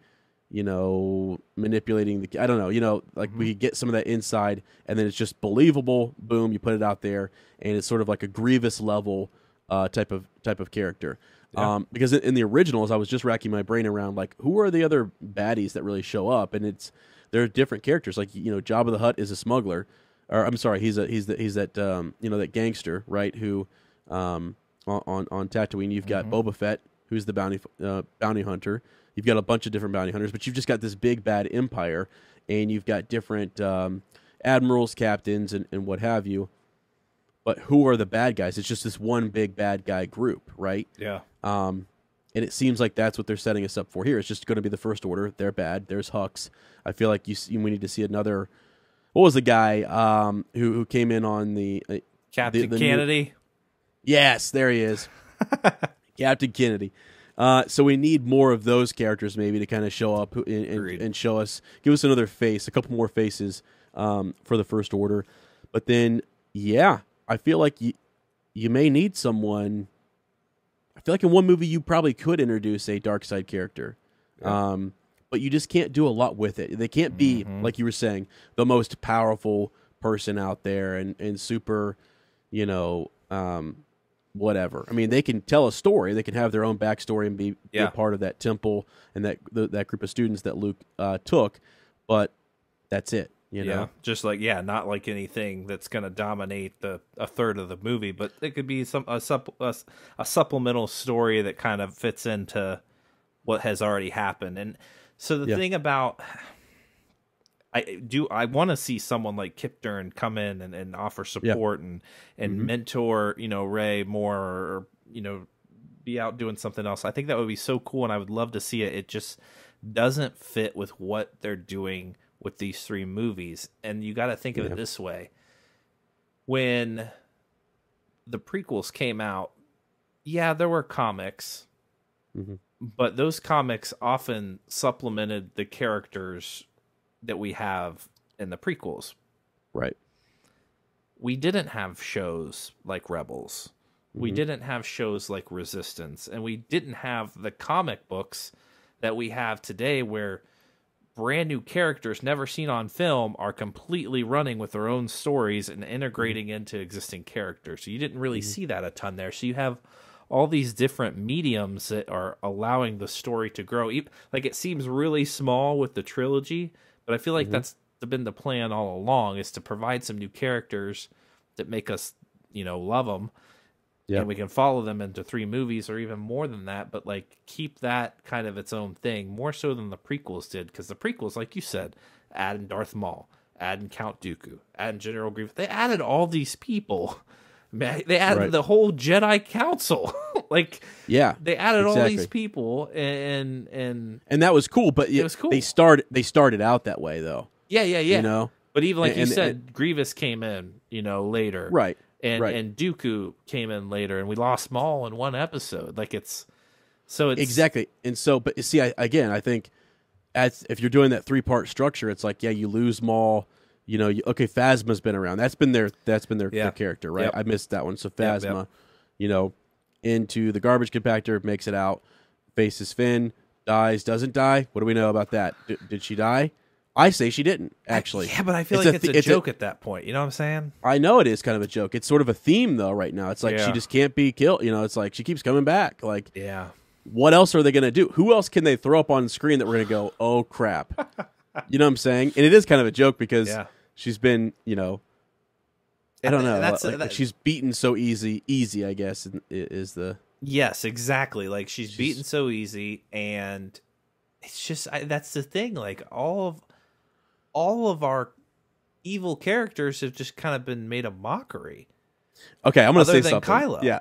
manipulating the. I don't know. We get some of that inside, and then it's just believable. Boom, you put it out there, and it's sort of like a Grievous level type of character. Yeah. Because in the originals, I was just racking my brain around like who are the other baddies that really show up, and they're different characters. Like Jabba the Hutt is a smuggler. Or I'm sorry, he's that that gangster, right? Who on Tatooine, you've got Boba Fett, who's the bounty hunter. You've got a bunch of different bounty hunters, but you've just got this big bad empire, and you've got different admirals, captains, and what have you. But who are the bad guys? It's just this one big bad guy group, right? Yeah. And it seems like that's what they're setting us up for here. It's just going to be the First Order. They're bad. There's Hux. I feel like we need to see another. What was the guy who came in on the Captain Kennedy? Yes, there he is, Captain Kennedy. So we need more of those characters maybe to kind of show up and show us, give us another face, a couple more faces for the First Order. But then, I feel like you may need someone. I feel like in one movie you probably could introduce a dark side character. Yeah. But you just can't do a lot with it. They can't be, like you were saying, the most powerful person out there and super, whatever. I mean, they can tell a story. They can have their own backstory and be a part of that temple and that group of students that Luke took. But that's it. Just like not like anything that's going to dominate a third of the movie, but it could be a supplemental story that kind of fits into what has already happened. And so the thing about I want to see someone like Kip Duran come in and offer support and mentor Rey more, or be out doing something else. I think that would be so cool, and I would love to see it. It just doesn't fit with what they're doing with these 3 movies. And you got to think of it this way. When the prequels came out, there were comics, but those comics often supplemented the characters that we have in the prequels. Right. We didn't have shows like Rebels. We didn't have shows like Resistance. And we didn't have the comic books that we have today, where brand new characters never seen on film are completely running with their own stories and integrating into existing characters. So you didn't really see that a ton there. So you have all these different mediums that are allowing the story to grow. Like, it seems really small with the trilogy, but I feel like that's been the plan all along, is to provide some new characters that make us, love them. Yeah. And we can follow them into 3 movies or even more than that, but like keep that kind of its own thing, more so than the prequels did. Because the prequels, like you said, adding Darth Maul, adding Count Dooku, adding General Grievous. They added all these people. Man, they added the whole Jedi Council. They added all these people, and that was cool. But it was cool. They started out that way, though. Yeah. But even like you said, Grievous came in, later, right? And Dooku came in later, and we lost Maul in one episode. It's exactly. And so, but see, I think if you're doing that 3-part structure, it's like you lose Maul. Phasma's been around. That's been their character, right? Yep. I missed that one. So Phasma, into the garbage compactor, makes it out, faces Finn, dies, doesn't die. What do we know about that? Did she die? I say she didn't, actually. Yeah, but I feel like it's a joke at that point. You know what I'm saying? I know it is kind of a joke. It's sort of a theme, though, right now. It's like she just can't be killed. You know, it's like she keeps coming back. Like, what else are they going to do? Who else can they throw up on the screen that we're going to go, oh, crap? You know what I'm saying? And it is kind of a joke because she's been, you know, I don't know. She's beaten so easy, I guess, is the... Yes, exactly. Like, she's beaten so easy, and it's just... that's the thing. Like, all of our evil characters have just kind of been made a mockery. Okay, I'm going to say than something. Kylo. Yeah.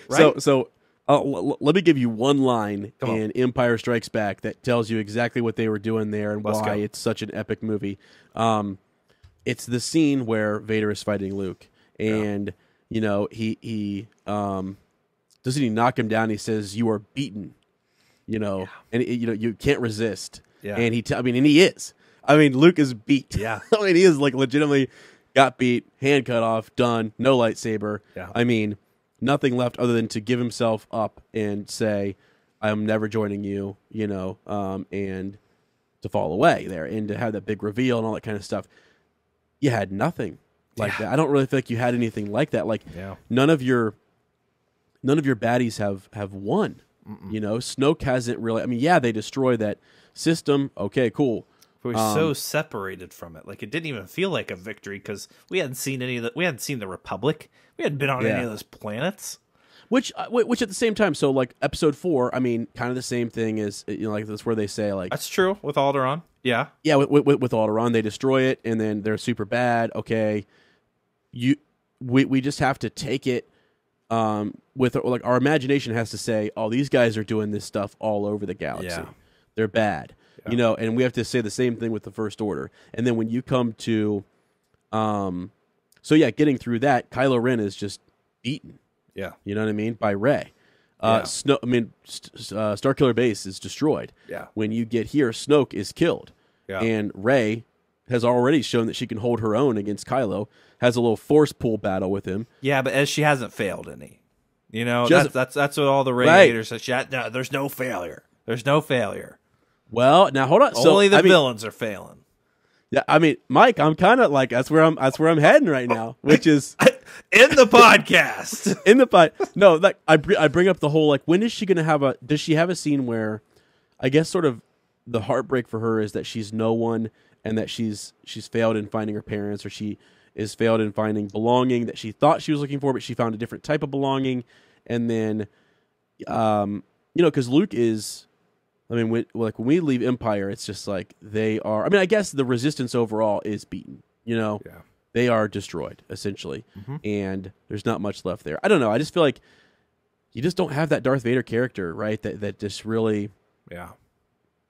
Right? So let me give you one line in Empire Strikes Back that tells you exactly what they were doing there and why it's such an epic movie. It's the scene where Vader is fighting Luke, and you know he doesn't he knock him down? He says, "You are beaten," you know, and you know you can't resist. Yeah. And and he is. I mean, Luke is beat. Yeah. I mean, he is like legitimately got beat, hand cut off, done, no lightsaber. Yeah. I mean, nothing left other than to give himself up and say, I'm never joining you, you know, and to fall away there and to have that big reveal and all that kind of stuff. You had nothing like that. I don't really feel like you had anything like that. Like none of your baddies have won. You know, Snoke hasn't really. I mean, yeah, they destroy that system. Okay, cool. We're so separated from it. Like, it didn't even feel like a victory because we hadn't seen any of the. We hadn't seen the Republic. We hadn't been on any of those planets. Which at the same time, so like Episode 4, I mean, kind of the same thing as, you know, like that's where they say like that's true with Alderaan. Yeah, with Alderaan, they destroy it and then they're super bad. Okay, we just have to take it. With like our imagination has to say, oh, these guys are doing this stuff all over the galaxy. Yeah. They're bad, you know, and we have to say the same thing with the First Order. And then when you come to, getting through that, Kylo Ren is just beaten. Yeah, you know what I mean, by Rey. Starkiller Base is destroyed. Yeah, when you get here, Snoke is killed. Yeah, and Rey has already shown that she can hold her own against Kylo. Has a little force pull battle with him. Yeah, but as she hasn't failed any. You know, that's what all the Radiators say. No, there's no failure. There's no failure. Well, now hold on. Only the villains are failing. Yeah, I mean, Mike, I'm kind of like that's where I'm heading right now, which is in the podcast. No, like I bring up the whole like when is she going to have a? Does she have a scene where, I guess, sort of the heartbreak for her is that she's no one and that she's failed in finding her parents, or she is failed in finding belonging that she thought she was looking for, but she found a different type of belonging. And then, you know, because Luke is, I mean, when we leave Empire, it's just like they are. I mean, I guess the Resistance overall is beaten. You know, they are destroyed essentially, and there's not much left there. I don't know. I just feel like you just don't have that Darth Vader character, right? That just really,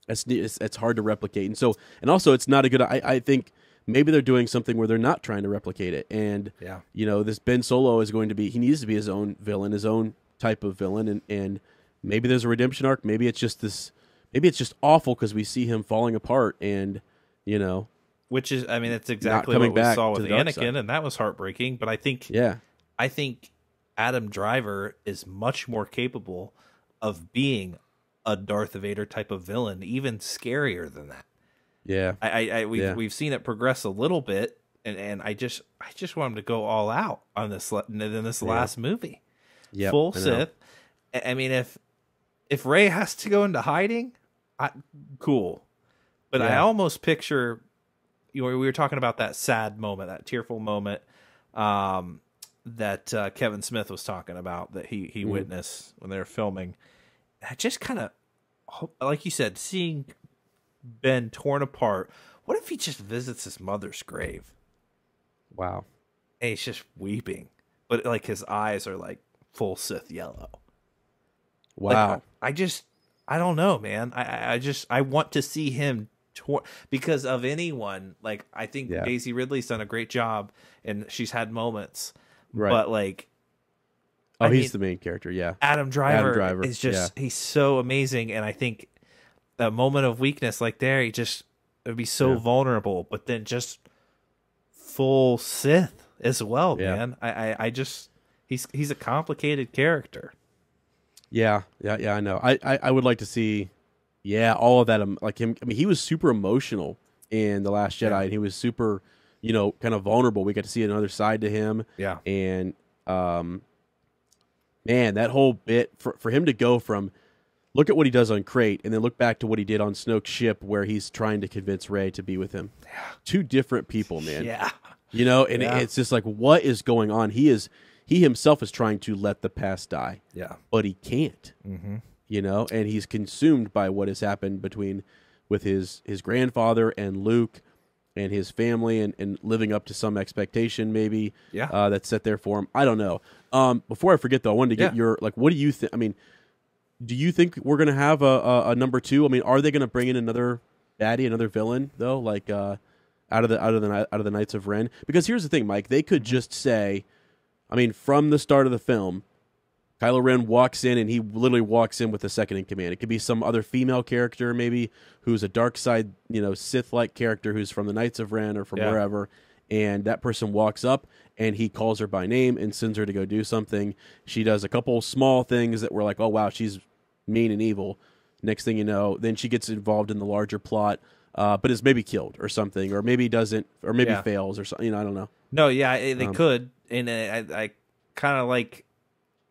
it's hard to replicate. And also it's not a good. I think. Maybe they're doing something where they're not trying to replicate it. And, you know, this Ben Solo is going to be, he needs to be his own villain, his own type of villain. And maybe there's a redemption arc. Maybe it's just awful because we see him falling apart and, you know. Which is, I mean, that's exactly what we saw with Anakin, and that was heartbreaking. But I think Adam Driver is much more capable of being a Darth Vader type of villain, even scarier than that. Yeah, we've seen it progress a little bit, and I just want him to go all out on this in this last movie. Yeah, full Sith. I mean, if Rey has to go into hiding, cool. But I almost picture, you know, we were talking about that sad moment, that tearful moment that Kevin Smith was talking about that he witnessed when they were filming. I just kind of, like you said, seeing Ben torn apart. What if he just visits his mother's grave? Wow. And he's just weeping, but like his eyes are like full Sith yellow. Wow. Like, I don't know, man. I want to see him because of anyone. Like, I think Daisy Ridley's done a great job and she's had moments, but like, he's the main character. Yeah. Adam Driver is just, he's so amazing. And I think a moment of weakness like there, it would be so vulnerable, but then just full Sith as well, man. I just he's a complicated character. Yeah, I know. I would like to see, Yeah, all of that, like him. I mean, he was super emotional in The Last Jedi, and he was super, kind of vulnerable. We got to see another side to him. Yeah. And man, that whole bit for him to go from look at what he does on Crate, and then look back to what he did on Snoke's ship, where he's trying to convince Rey to be with him. Yeah. Two different people, man. Yeah. And it's just like, what is going on? He himself is trying to let the past die. Yeah. But he can't. Mm-hmm. And he's consumed by what has happened with his grandfather and Luke and his family, and living up to some expectation maybe that's set there for him. I don't know. Before I forget though, I wanted to get your, like, what do you think? I mean, do you think we're going to have a number 2? I mean, are they going to bring in another baddie, another villain though? Like, out of the Knights of Ren? Because here's the thing, Mike, they could just say, I mean, from the start of the film, Kylo Ren walks in, and he literally walks in with the second in command. It could be some other female character, maybe, who's a dark side, Sith-like character who's from the Knights of Ren or from wherever, and that person walks up, and he calls her by name and sends her to go do something. She does a couple small things that were like, oh, wow, she's mean and evil. Next thing you know, then she gets involved in the larger plot, but is maybe killed or something, or maybe doesn't, or maybe fails or something. I don't know. No, they could, and I kind of like,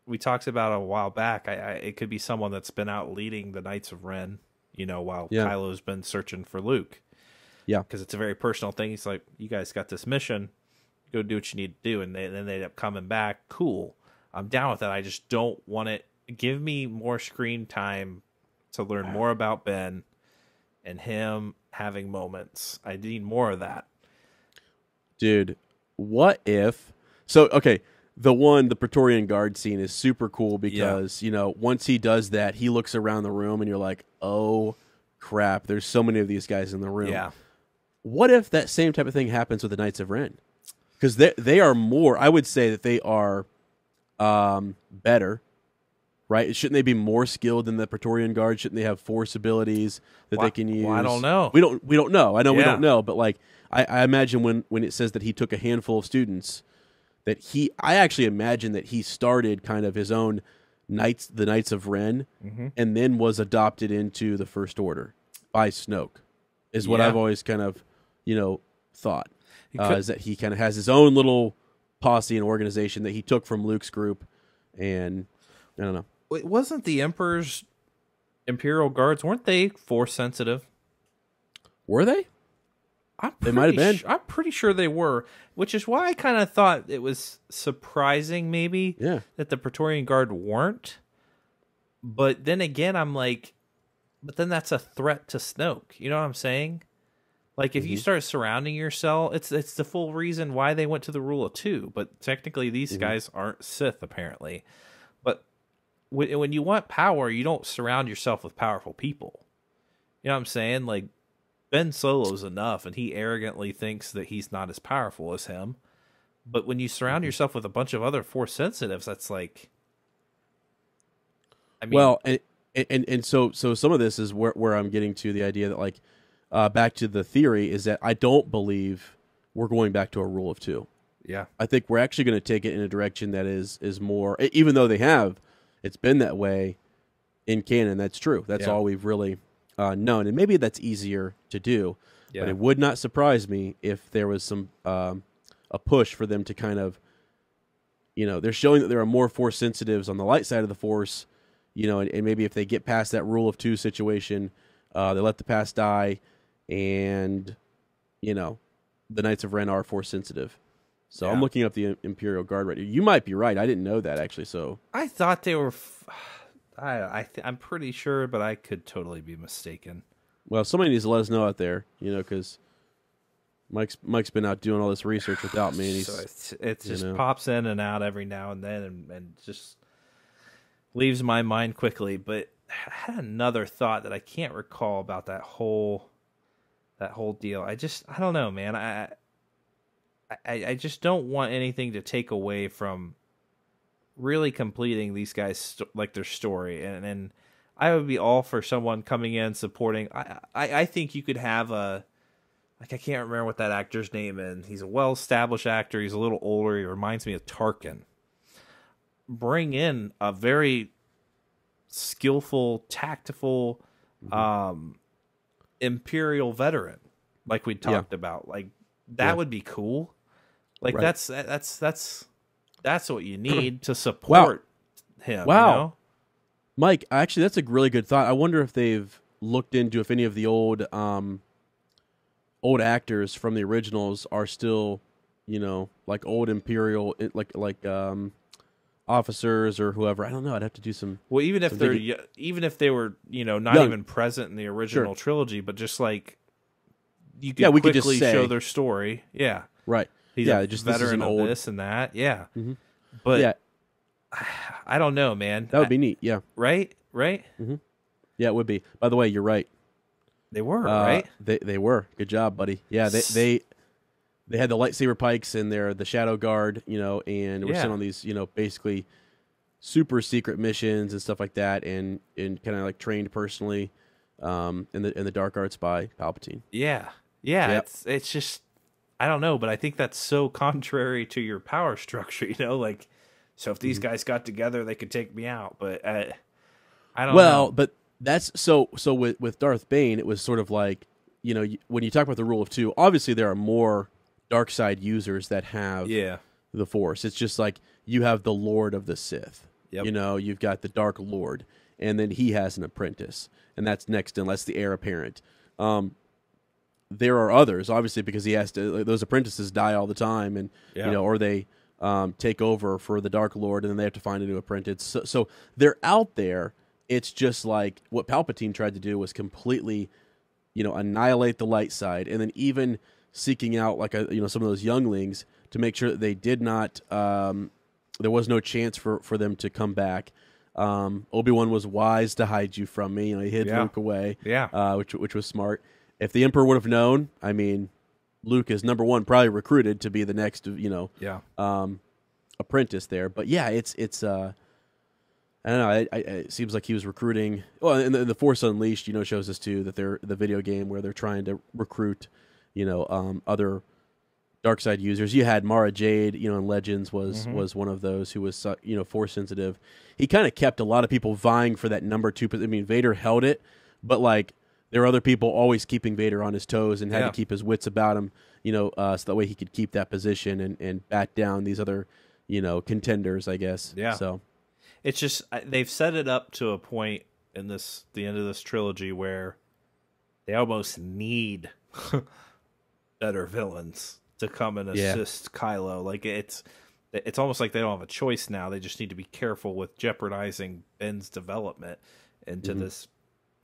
we talked about a while back. It could be someone that's been out leading the Knights of Ren, while Kylo's been searching for Luke. Yeah, because it's a very personal thing. He's like, you guys got this mission, go do what you need to do, and then they end up coming back. Cool, I'm down with that. I just don't want it. Give me more screen time to learn more about Ben and him having moments. I need more of that. Dude, what if... So, okay, the Praetorian Guard scene is super cool because, once he does that, he looks around the room and you're like, oh, crap, there's so many of these guys in the room. Yeah. What if that same type of thing happens with the Knights of Ren? Because they are more... I would say that they are better, right? Shouldn't they be more skilled than the Praetorian Guard? Shouldn't they have force abilities that they can use? Well, I don't know. We don't know. I know we don't know, but like I imagine when it says that he took a handful of students, that I actually imagine that he started kind of his own the Knights of Ren, and then was adopted into the First Order by Snoke, is what I've always kind of thought. Is that he kind of has his own little posse and organization that he took from Luke's group, and I don't know. Wasn't the Emperor's Imperial Guards, weren't they force sensitive? Were they? They might have been. I'm pretty sure they were, which is why I kind of thought it was surprising maybe that the Praetorian Guard weren't. But then again, I'm like, but then that's a threat to Snoke. You know what I'm saying? Like, if you start surrounding yourself, it's the full reason why they went to the rule of 2. But technically, these guys aren't Sith, apparently. But when you want power, you don't surround yourself with powerful people. You know what I'm saying? Like, Ben Solo's enough, and he arrogantly thinks that he's not as powerful as him. But when you surround yourself with a bunch of other force sensitives, that's like... I mean, well, and so some of this is where I'm getting to the idea that, like, back to the theory, is that I don't believe we're going back to a rule of 2. Yeah. I think we're actually going to take it in a direction that is more, even though it's been that way in canon. That's true. That's all we've really known. And maybe that's easier to do, but it would not surprise me if there was some, a push for them to kind of, they're showing that there are more force sensitives on the light side of the force, and maybe if they get past that rule of 2 situation, they let the past die, and, the Knights of Ren are force sensitive. So I'm looking up the Imperial Guard right here. You might be right. I didn't know that, actually. So I thought they were... I'm pretty sure, but I could totally be mistaken. Well, somebody needs to let us know out there, because Mike's been out doing all this research without me. And it just pops in and out every now and then, and just leaves my mind quickly. But I had another thought that I can't recall about that whole deal. I don't know, man. I just don't want anything to take away from really completing these guys like their story, and I would be all for someone coming in supporting. I think you could have I can't remember what that actor's name is. He's a well-established actor. He's a little older. He reminds me of Tarkin. Bring in a very skillful, tactful Imperial veteran, like we talked about. Like that would be cool. Like that's what you need to support him. Wow. You know? Mike, actually, that's a really good thought. I wonder if they've looked into if any of the old actors from the originals are still, like old Imperial, like officers or whoever. I don't know. I'd have to do some. Well, even if they were, not Young. even present in the original trilogy, but just like you could we quickly could just say, show their story. Yeah, right. He's a just veteran this is of old. this and that. Yeah, but I don't know, man. That would be neat. Yeah, right. Yeah, it would be. By the way, you're right. They were right. They were. Good job, buddy. Yeah, they had the lightsaber pikes and they're the Shadow Guard, and we're sent on these, basically super secret missions and stuff like that, and kind of like trained personally, in the dark arts by Palpatine. Yeah. It's just I don't know, but I think that's so contrary to your power structure. Like so if these guys got together, they could take me out, but I don't know. Well, but that's so with Darth Bane, it was sort of like, when you talk about the rule of two, obviously there are more dark side users that have the Force. It's just like you have the Lord of the Sith. Yep. You've got the Dark Lord, and then he has an apprentice, and that's next unless the heir apparent. There are others, obviously, because he has to. Those apprentices die all the time, and or they take over for the Dark Lord, and then they have to find a new apprentice. So they're out there. It's just like what Palpatine tried to do was completely, annihilate the light side, and then even seeking out like some of those younglings to make sure that they did not. There was no chance for them to come back. Obi-Wan was wise to hide you from me. He hid Luke away. Which was smart. If the Emperor would have known, I mean, Luke is number one, probably recruited to be the next, apprentice there. But yeah, it's I don't know. It seems like he was recruiting. Well, and the Force Unleashed, shows us too that they're the video game where they're trying to recruit, other dark side users. You had Mara Jade, in Legends was one of those who was Force sensitive. He kind of kept a lot of people vying for that number two. I mean, Vader held it, but like there were other people always keeping Vader on his toes and had to keep his wits about him, so that way he could keep that position and bat down these other, contenders, I guess. Yeah. So it's just they've set it up to a point in the end of this trilogy where they almost need better villains to come and assist Kylo. Like it's almost like they don't have a choice now. They just need to be careful with jeopardizing Ben's development into this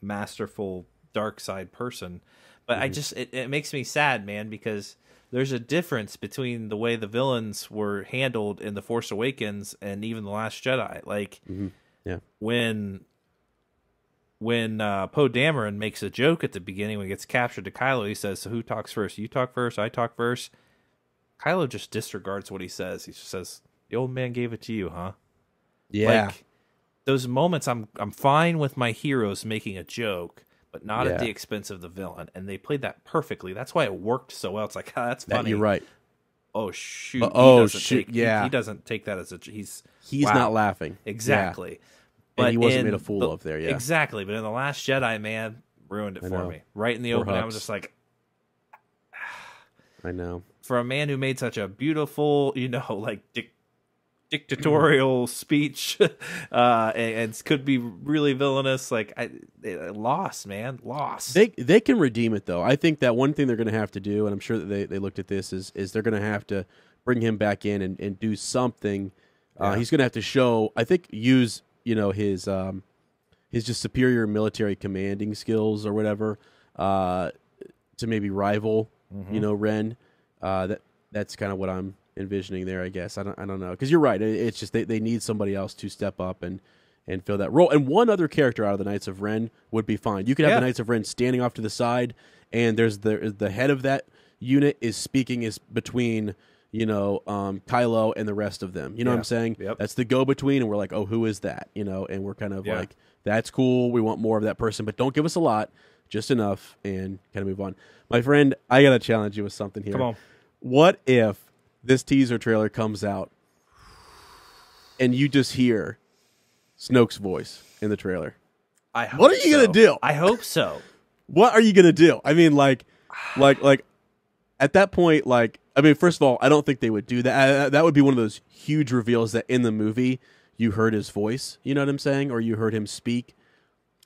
masterful dark side person. But I just it makes me sad, man, because there's a difference between the way the villains were handled in The Force Awakens and even The Last Jedi. Like when Poe Dameron makes a joke at the beginning when he gets captured to Kylo, he says, "So who talks first? You talk first, I talk first." Kylo just disregards what he says. He just says, "The old man gave it to you, huh?" Yeah. Like, those moments, I'm fine with my heroes making a joke, but not at the expense of the villain. And they played that perfectly. That's why it worked so well. It's like, that's funny. You're right. Oh shoot! Yeah. He doesn't take that as he's not laughing. Exactly. Yeah. But and he wasn't made a fool of there. Yeah, exactly. But in The Last Jedi, man, ruined it for me. Right in the open, I was just like, I know. For a man who made such a beautiful, dictatorial speech, and could be really villainous, lost. They can redeem it though. I think that one thing they're going to have to do, and I'm sure that they looked at this, is they're going to have to bring him back in and do something. He's going to have to show, I think, use his just superior military commanding skills or whatever to maybe rival Ren. That's kind of what I'm envisioning there, I guess. I don't know, because you're right. It's just they need somebody else to step up and fill that role. And one other character out of the Knights of Ren would be fine. You could have the Knights of Ren standing off to the side, and there's the head of that unit is speaking between Kylo and the rest of them. You know what I'm saying? Yep. That's the go-between, and we're like, oh, who is that? And we're kind of like, that's cool. We want more of that person, but don't give us a lot, just enough, and kind of move on. My friend, I got to challenge you with something here. Come on. What if this teaser trailer comes out and you just hear Snoke's voice in the trailer? What are you gonna do? I hope so. What are you gonna do? I mean, like at that point, like, I mean, first of all, I don't think they would do that. That would be one of those huge reveals that in the movie you heard his voice. You know what I'm saying? Or you heard him speak,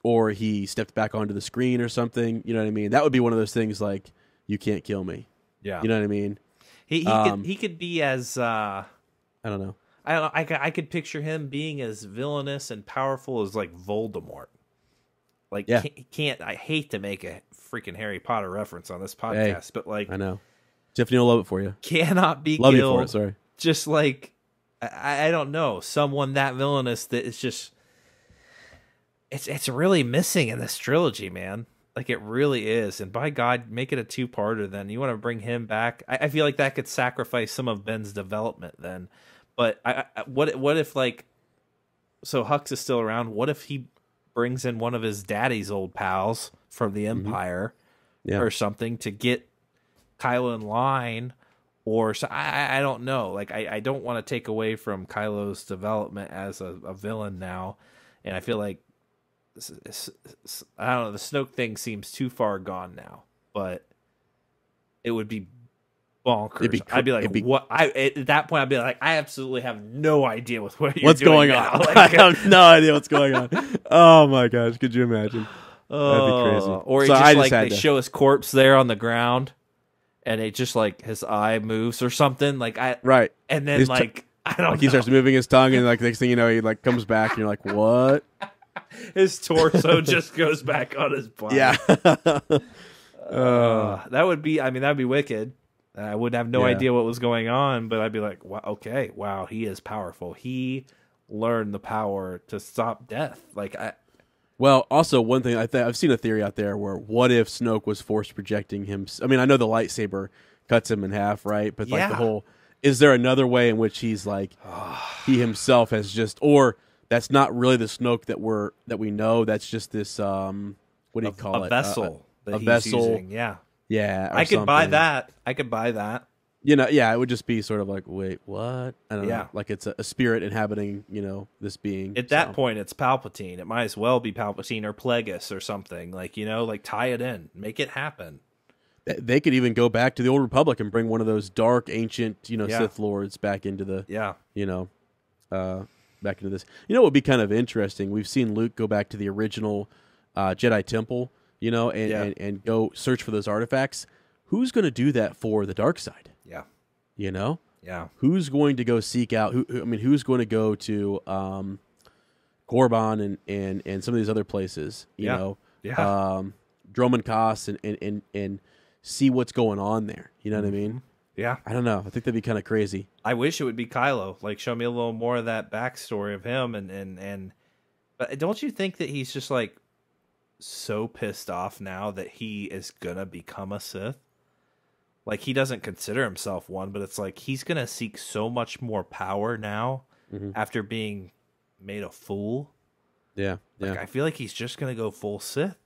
or he stepped back onto the screen or something. You know what I mean? That would be one of those things like, you can't kill me. Yeah. You know what I mean? He could be as I don't know. I could picture him being as villainous and powerful as like Voldemort. Like, Yeah. can't. I hate to make a freaking Harry Potter reference on this podcast, but like, I know Tiffany will love it for you. Cannot be love killed. you for it. Sorry. Just like I don't know, someone that villainous that is just it's really missing in this trilogy, man. Like, it really is. And by God, make it a 2-parter then. You want to bring him back? I feel like that could sacrifice some of Ben's development then. But what if, like, so Hux is still around. What if he brings in one of his daddy's old pals from the Empire or something to get Kylo in line? Or so, I don't know. Like, I don't want to take away from Kylo's development as a villain now. And I feel like, I don't know, the Snoke thing seems too far gone now, but it would be bonkers. I'd be like, what? At that point, I'd be like, I absolutely have no idea what's going now. on. Like, I have no idea what's going on. Oh my gosh, could you imagine? That'd be crazy. Or so they show his corpse there on the ground, and it just like his eye moves or something. Like right, and then I don't know. He starts moving his tongue, and like next thing you know, he like comes back, and you're like, what? His torso just goes back on his body. Yeah. That would be, I mean, that'd be wicked. I would have no idea what was going on, but I'd be like, wow, okay, wow, he is powerful. He learned the power to stop death. Like, well, also one thing I've seen a theory out there where what if Snoke was force projecting him? I mean, I know the lightsaber cuts him in half, right? But like the whole, is there another way in which he's like, he himself has just, or that's not really the Snoke that we know. That's just this what do you call it? A vessel. A vessel. Using. Yeah. Yeah. I could buy that. You know, yeah, it would just be sort of like, wait, what? I don't know. Yeah. Like it's a spirit inhabiting, you know, this being. At that point, it's Palpatine. It might as well be Palpatine or Plagueis or something. Like, you know, like tie it in. Make it happen. They could even go back to the Old Republic and bring one of those dark, ancient, you know, Sith Lords back into the, you know, back into this. You know what would be kind of interesting? We've seen Luke go back to the original Jedi Temple, you know, and go search for those artifacts. Who's going to do that for the dark side? Yeah. You know? Yeah. Who's going to go seek out, who's going to go to Korban and some of these other places, you know? Yeah. Dromund Kaas and see what's going on there. You know what I mean? Yeah. I don't know. I think that'd be kind of crazy. I wish it would be Kylo. Like, show me a little more of that backstory of him and but don't you think that he's just like so pissed off now that he is gonna become a Sith? Like, he doesn't consider himself one, but it's like he's gonna seek so much more power now after being made a fool. Yeah. Like, I feel like he's just gonna go full Sith.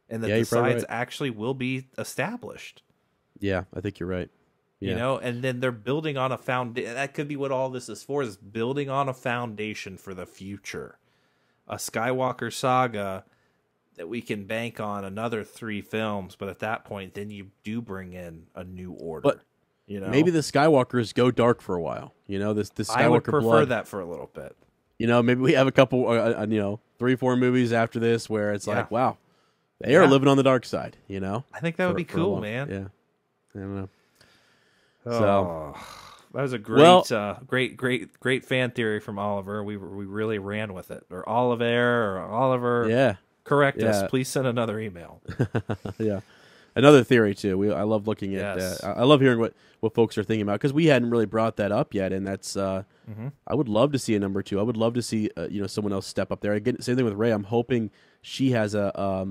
And that the sides actually will be established. Yeah, I think you're right. Yeah. You know, and then they're building on a foundation. That could be what all this is for, is building on a foundation for the future. A Skywalker saga that we can bank on another 3 films, but at that point, then you do bring in a new order. But you know, maybe the Skywalkers go dark for a while. You know, this Skywalker I would prefer blood. that for a little bit. You know, maybe we have a couple, 3-4 movies after this where it's like, wow, they are living on the dark side. You know, I think that would be cool, man. Yeah, I don't know. So that was a great, great fan theory from Oliver. We really ran with it. Or Oliver. Yeah. Correct us. Please send another email. Yeah. Another theory too. I love looking at that. I love hearing what folks are thinking about, because we hadn't really brought that up yet, and that's I would love to see a number 2. I would love to see someone else step up there. Again, same thing with Rey. I'm hoping she has a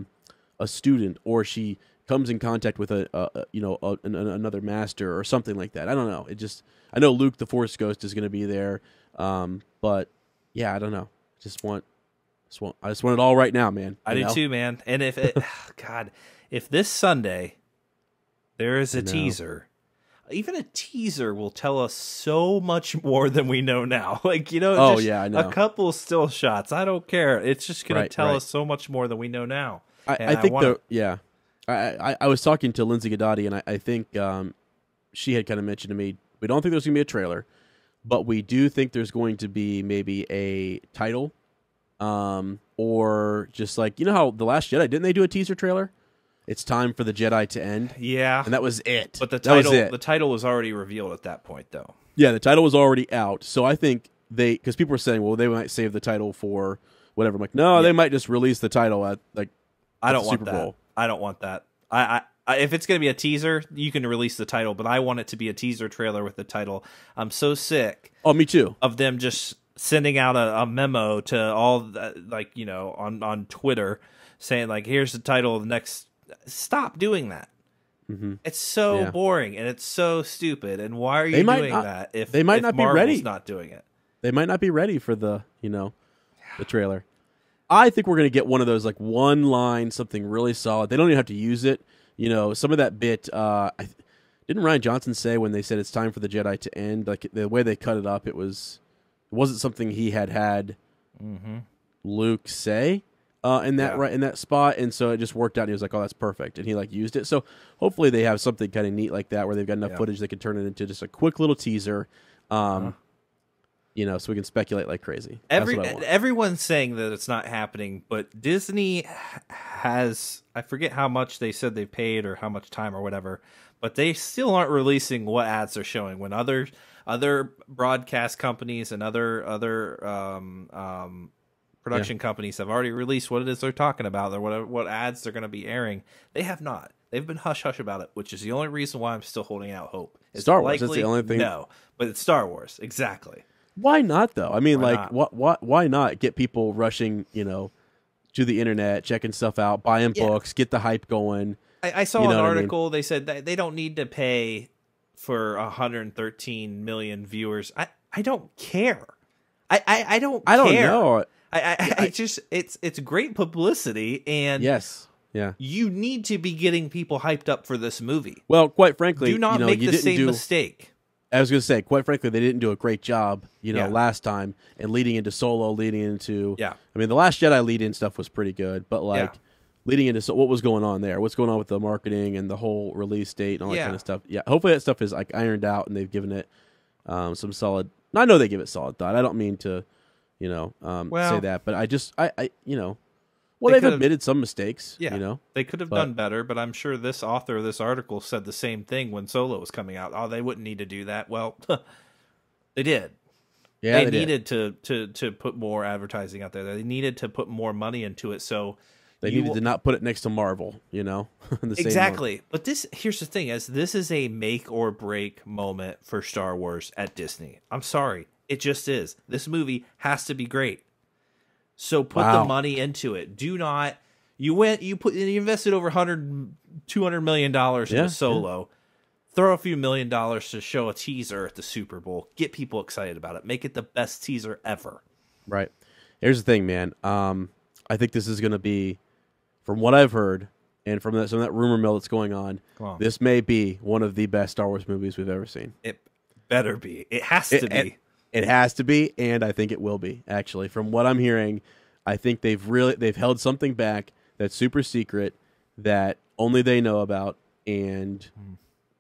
student, or she comes in contact with another master or something like that. I don't know. I know Luke the Force Ghost is going to be there, but yeah, I don't know. I just want it all right now, man. I do too, man. And if if this Sunday there is a teaser, even a teaser will tell us so much more than we know now. Like, you know, Oh, yeah, I know. a couple still shots. I don't care. It's just going to tell right. us so much more than we know now. I think I was talking to Lindsay Godotti, and I think she had kind of mentioned to me, we don't think there's going to be a trailer, but we do think there's going to be maybe a title, or just like, you know how The Last Jedi, didn't they do a teaser trailer? It's time for the Jedi to end. Yeah. And that was it. But the the title was already revealed at that point, though. Yeah, the title was already out. So I think because people were saying, well, they might save the title for whatever. I'm like, no, they might just release the title at I don't the want Super that. Bowl. I don't want that. I if it's going to be a teaser, you can release the title, but I want it to be a teaser trailer with the title. I'm so sick. Oh, me too. Of them just sending out a memo to all, like, you know, on Twitter saying, like, here's the title of the next. Stop doing that. Mm-hmm. It's so boring and it's so stupid. And why are you doing that if they might not Marvel's be ready? Not doing it. They might not be ready for the trailer. I think we're going to get one of those, like, one line, something really solid. They don't even have to use it. You know, some of that bit, didn't Rian Johnson say when they said it's time for the Jedi to end, like the way they cut it up, it wasn't something he had Luke say in that spot, and so it just worked out. And he was like, "Oh, that's perfect," and he like used it. So hopefully they have something kind of neat like that where they've got enough footage they can turn it into just a quick little teaser. You know, so we can speculate like crazy. Everyone's saying that it's not happening, but Disney has, I forget how much they said they paid or how much time or whatever, but they still aren't releasing what ads they're showing when other broadcast companies and other production companies have already released what it is they're talking about or what ads they're going to be airing. They have not. They've been hush-hush about it, which is the only reason why I'm still holding out hope. It's Star Wars, that's the only thing. No, but it's Star Wars, exactly. Why not, though? I mean, Why why not get people rushing, to the internet, checking stuff out, buying books, get the hype going? I saw an article. They said that they don't need to pay for 113 million viewers. I don't care. I don't know. I just it's great publicity, and you need to be getting people hyped up for this movie. Well, quite frankly, do not make the same mistake. I was going to say, quite frankly, they didn't do a great job, last time, and leading into Solo, leading into... I mean, the Last Jedi lead-in stuff was pretty good, but, leading into... what was going on there? What's going on with the marketing and the whole release date and all that kind of stuff? Yeah, hopefully that stuff is, like, ironed out, and they've given it some solid... I know they give it solid thought. I don't mean to, say that, but I just... Well, they've admitted some mistakes, They could have done better, but I'm sure this author of this article said the same thing when Solo was coming out. Oh, they wouldn't need to do that. Well, they did. Yeah, they needed to put more advertising out there. They needed to put more money into it, so... They needed to not put it next to Marvel, Exactly. But here's the thing, this is a make or break moment for Star Wars at Disney. I'm sorry. It just is. This movie has to be great. So put the money into it. Do not. You invested over $200 million into Solo. Throw a few $1 million to show a teaser at the Super Bowl. Get people excited about it. Make it the best teaser ever. Right. Here's the thing, man. I think this is going to be, from what I've heard, and from some of that rumor mill that's going on, this may be one of the best Star Wars movies we've ever seen. It better be. It has to be. It has to be, and I think it will be, actually. From what I'm hearing, I think they've held something back that's super secret that only they know about, and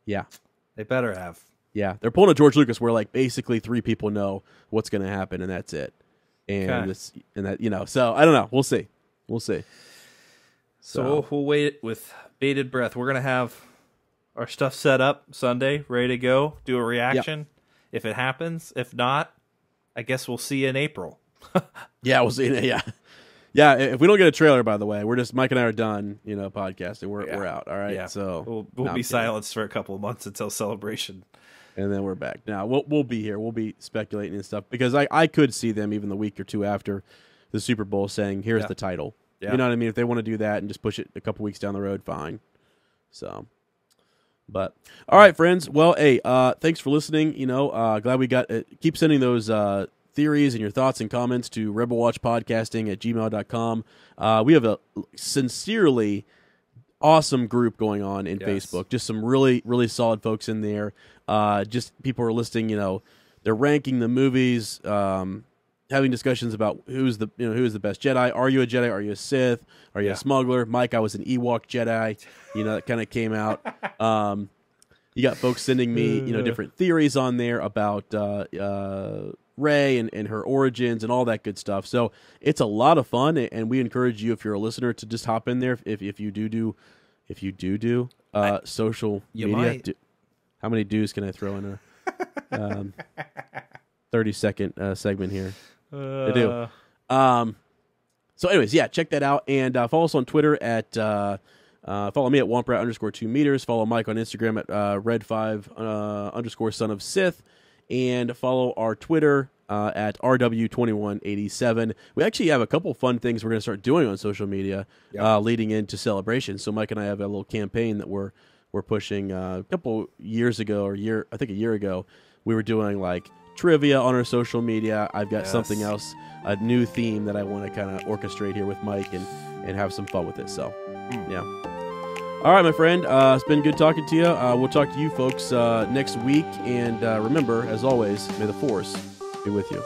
they better have. Yeah, they're pulling a George Lucas where basically 3 people know what's going to happen, and that's it. And so I don't know. We'll see. So we'll wait with bated breath. We're gonna have our stuff set up Sunday, ready to go. Do a reaction. Yep. If it happens, if not, I guess we'll see you in April. Yeah, we'll see. Yeah. If we don't get a trailer, by the way, we're just Mike and I are done. Podcasting. We're out. All right. Yeah. So we'll be silenced for a couple of months until Celebration, and then we're back. Now we'll be here. We'll be speculating and stuff because I could see them even the week or two after the Super Bowl saying, "Here's the title." Yeah. You know what I mean? If they want to do that and just push it a couple weeks down the road, fine. So. But all right, friends. Well, hey, thanks for listening. Glad we got keep sending those theories and your thoughts and comments to rebelwatchpodcasting@gmail.com. We have a sincerely awesome group going on in Yes. Facebook. Just some really, really solid folks in there. Just people are listing, they're ranking the movies, having discussions about who is the best Jedi. Are you a Jedi? Are you a Sith? Are you a smuggler? Mike, I was an Ewok Jedi. That kind of came out. You got folks sending me, different theories on there about Rey and her origins and all that good stuff. So it's a lot of fun, and we encourage you, if you're a listener, to just hop in there. If you do social media. How many do's can I throw in a 30-second segment here? I do. So anyways, yeah, check that out, and follow us on Twitter at follow me at Womprat_2 meters. Follow Mike on Instagram at Red5_son of Sith, and follow our Twitter at RW2187. We actually have a couple fun things we're going to start doing on social media leading into Celebration. So Mike and I have a little campaign that we're pushing. A couple years ago, a year ago, we were doing like trivia on our social media. I've got something else, a new theme that I want to kind of orchestrate here with Mike and have some fun with it. So, yeah. All right, my friend. It's been good talking to you. We'll talk to you folks next week. And remember, as always, may the Force be with you.